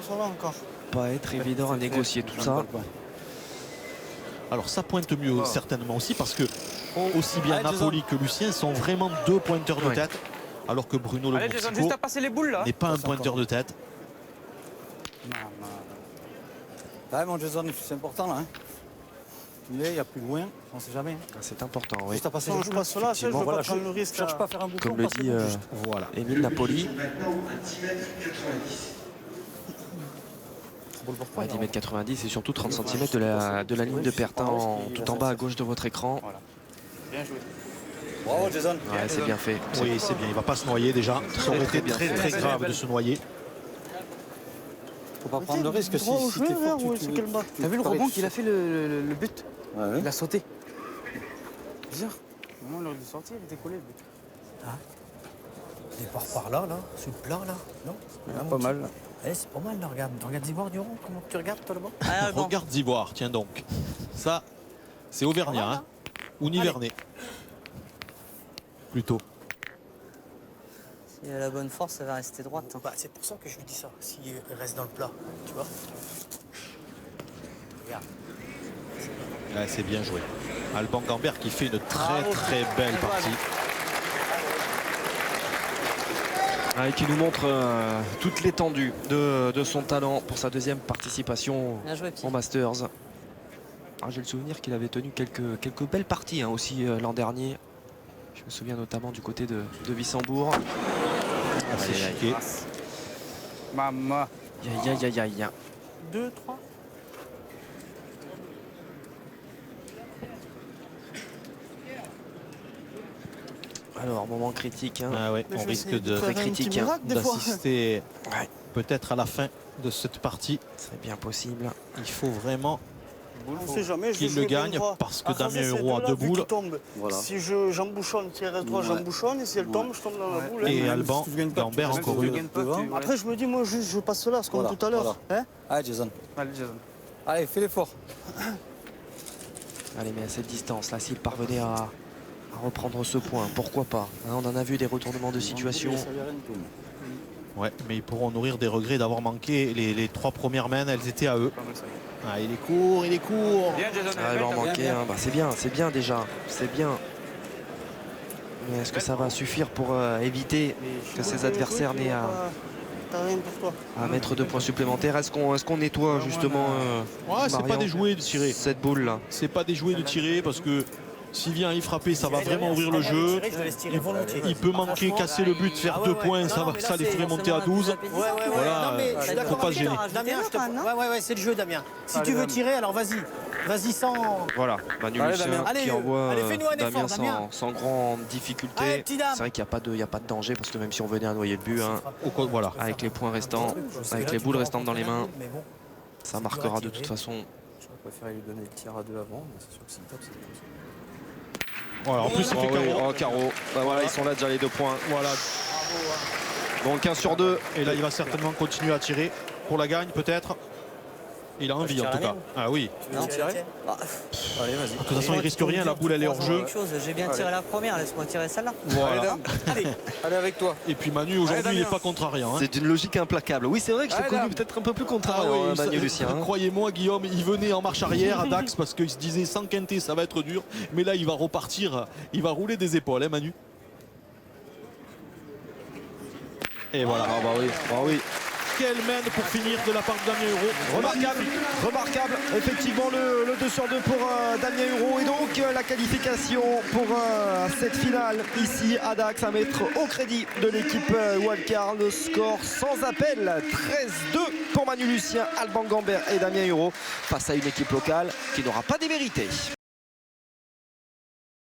S9: Ça va encore.
S5: Pas être évident à négocier tout ça.
S2: Alors ça pointe mieux certainement aussi parce que aussi bien
S6: Allez,
S2: Napoli que Lucien sont vraiment deux pointeurs de tête, alors que Bruno Le Moxico n'est pas un pointeur de tête.
S10: Ouais, mon Jason, c'est important là. Hein. Il y a plus loin, on ne sait jamais. Hein.
S5: C'est important, oui.
S10: Juste à passer
S9: Non,
S10: le
S9: je
S10: bout,
S9: passe là, je veux
S10: voilà,
S9: pas prendre le risque.
S10: cherche pas à faire un bouton.
S5: Comme le
S10: passe
S5: dit
S10: bout, juste.
S2: Voilà.
S5: Émile Napoli.
S4: Maintenant à 10 mètres 90.
S5: À 10 mètres 90 et surtout 30 cm de la ligne de perte, hein, tout en bas à gauche de votre écran.
S9: Bien joué.
S10: Bravo Jason.
S5: Ouais, c'est bien fait.
S2: Oui, c'est bien, il ne va pas se noyer déjà. Ça aurait été très grave de se noyer.
S10: Faut pas prendre de risque si t'es fort.
S12: T'as vu le rebond qu'il a fait le but?
S10: Ouais.
S12: Il a sauté.
S9: Bizarre. Non, il aurait dû sortir, il était collé le but.
S6: Départ par là, sur le plat, là. Non
S12: Pas mal.
S6: Eh, c'est pas mal, là, regarde. Tu regardes Zivoire du rond, comment tu regardes, toi, là-bas?
S8: Allez, Alban.
S2: Regarde Zivoire, tiens donc. Ça, c'est Auvergnat, hein, ou Nivernais. Plutôt.
S8: S'il a la bonne force, ça va rester droite. Hein.
S6: Bah, c'est pour ça que je lui dis ça, s'il reste dans le plat, tu vois. Regarde.
S2: Ouais, c'est bien joué. Alban Gambert qui fait une très belle partie.
S5: Et qui nous montre toute l'étendue de son talent pour sa deuxième participation
S8: Bien joué, Pierre.
S5: en Masters. J'ai le souvenir qu'il avait tenu quelques belles parties hein, aussi l'an dernier. Je me souviens notamment du côté de Wissembourg.
S2: C'est chiqué.
S9: Maman.
S5: Aïe.
S6: 2, 3.
S5: Alors, moment critique. Hein.
S2: Ah ouais,
S9: Mais
S2: on
S9: je vais
S2: risque
S9: essayer de faire un
S5: critique,
S9: petit miracle, des fois.
S2: d'assister
S5: Ouais.
S2: peut-être à la fin de cette partie.
S5: C'est bien possible.
S2: Il faut vraiment
S9: On sait jamais, je vais
S2: qu'il le
S9: jouer bien
S2: gagne
S9: droit.
S2: parce que
S9: Après,
S2: Damien
S9: c'est
S2: Euro a
S9: deux-là,
S2: deux
S9: vu
S2: boules.
S9: qu'il tombe.
S10: Voilà.
S9: Si j'embouchonne, si elle reste droit, j'embouchonne. Et si elle tombe, je tombe dans la boule.
S2: Et
S9: hein.
S2: Alban
S10: si tu gagnes pas,
S2: Gambert
S10: tu
S2: encore
S10: gagnes
S2: une.
S10: pas, devant.
S9: Après, je me dis, moi, juste, je passe là, c'est comme
S10: Voilà,
S9: tout à l'heure. Hein.
S10: Allez Jason.
S9: Allez, Jason.
S10: Allez, fais l'effort.
S5: Allez, mais à cette distance, là, s'il parvenait à reprendre ce point, pourquoi pas hein. On en a vu des retournements de situation.
S2: Ouais, mais ils pourront nourrir des regrets d'avoir manqué les trois premières mains, elles étaient à eux. Ah, il est court.
S9: Bien, Jason.
S5: Ah, il va en manquer un. Bah, c'est bien déjà, c'est bien. Mais est-ce que ça va suffire pour éviter que ses adversaires n'aient
S9: T'as rien pour toi.
S5: à mettre 2 points supplémentaires? Est-ce qu'on nettoie justement
S2: Ouais, c'est pas
S5: Marion,
S2: déjoué de tirer.
S5: cette boule là?
S2: C'est pas déjoué de tirer parce que s'il vient y frapper, ça va vraiment ouvrir le jeu.
S6: Je le laisse tirer volontiers.
S2: Il peut manquer, casser le but, faire 2 points, ça les ferait monter à 12. Voilà,
S6: Non, mais je suis
S2: faut
S6: d'accord
S2: pas
S6: avec
S2: se gêner.
S6: toi, Damien, je te... Ouais, c'est le jeu, Damien. Si tu veux tirer, alors vas-y. Vas-y sans...
S5: Voilà, Manu
S9: Allez,
S5: Lucien
S9: Damien.
S5: qui
S6: Allez,
S5: envoie
S6: allez, fais-nous un
S5: Damien
S6: effort, Damien.
S5: sans grande
S6: Allez,
S5: difficulté.
S6: petit dame.
S5: C'est vrai qu'il n'y a pas de danger parce que même si on venait à noyer le but, hein,
S2: Voilà.
S5: avec les points restants, avec les boules restantes dans les mains, ça marquera de toute façon.
S12: J'aurais préféré lui donner le tir à 2 avant, mais c'est sûr que s'il tape, c'est comme ça.
S2: Voilà, en plus, il fait carreau.
S5: carreau. Bah, voilà, ils sont là déjà les 2 points.
S2: Voilà.
S5: Donc 1 sur 2.
S2: Et là, il va certainement continuer à tirer pour la gagne, peut-être. Il a envie
S6: je
S2: en
S6: tire
S2: tout
S6: la
S2: cas.
S6: mienne.
S2: Ah oui.
S6: Tu veux tirer?
S12: Allez, vas-y.
S2: De toute façon, il risque rien. La boule, elle est hors jeu.
S8: J'ai bien tiré la première, laisse-moi tirer celle-là.
S2: Voilà.
S12: Allez avec toi.
S2: Et puis Manu, aujourd'hui, il n'est pas contrariant. Hein.
S1: C'est une logique implacable. Oui, c'est vrai que je l'ai connu peut-être un peu plus contrariant,
S2: oui,
S1: Manu Lucien.
S2: Croyez-moi, Guillaume, il venait en marche arrière à Dax parce qu'il se disait sans quintet, ça va être dur. Mais là, il va repartir, il va rouler des épaules, hein, Manu. Et voilà.
S1: Ah bah oui, bah oui.
S2: Quelle main pour finir de la part de Damien Hurault.
S1: Remarquable, remarquable. Effectivement, le 2 sur 2 pour Damien Hurault. Et donc, la qualification pour cette finale ici à Dax à mettre au crédit de l'équipe Wildcard. Le score sans appel, 13-2 pour Manu Lucien, Alban Gambert et Damien Hurault face à une équipe locale qui n'aura pas démérité.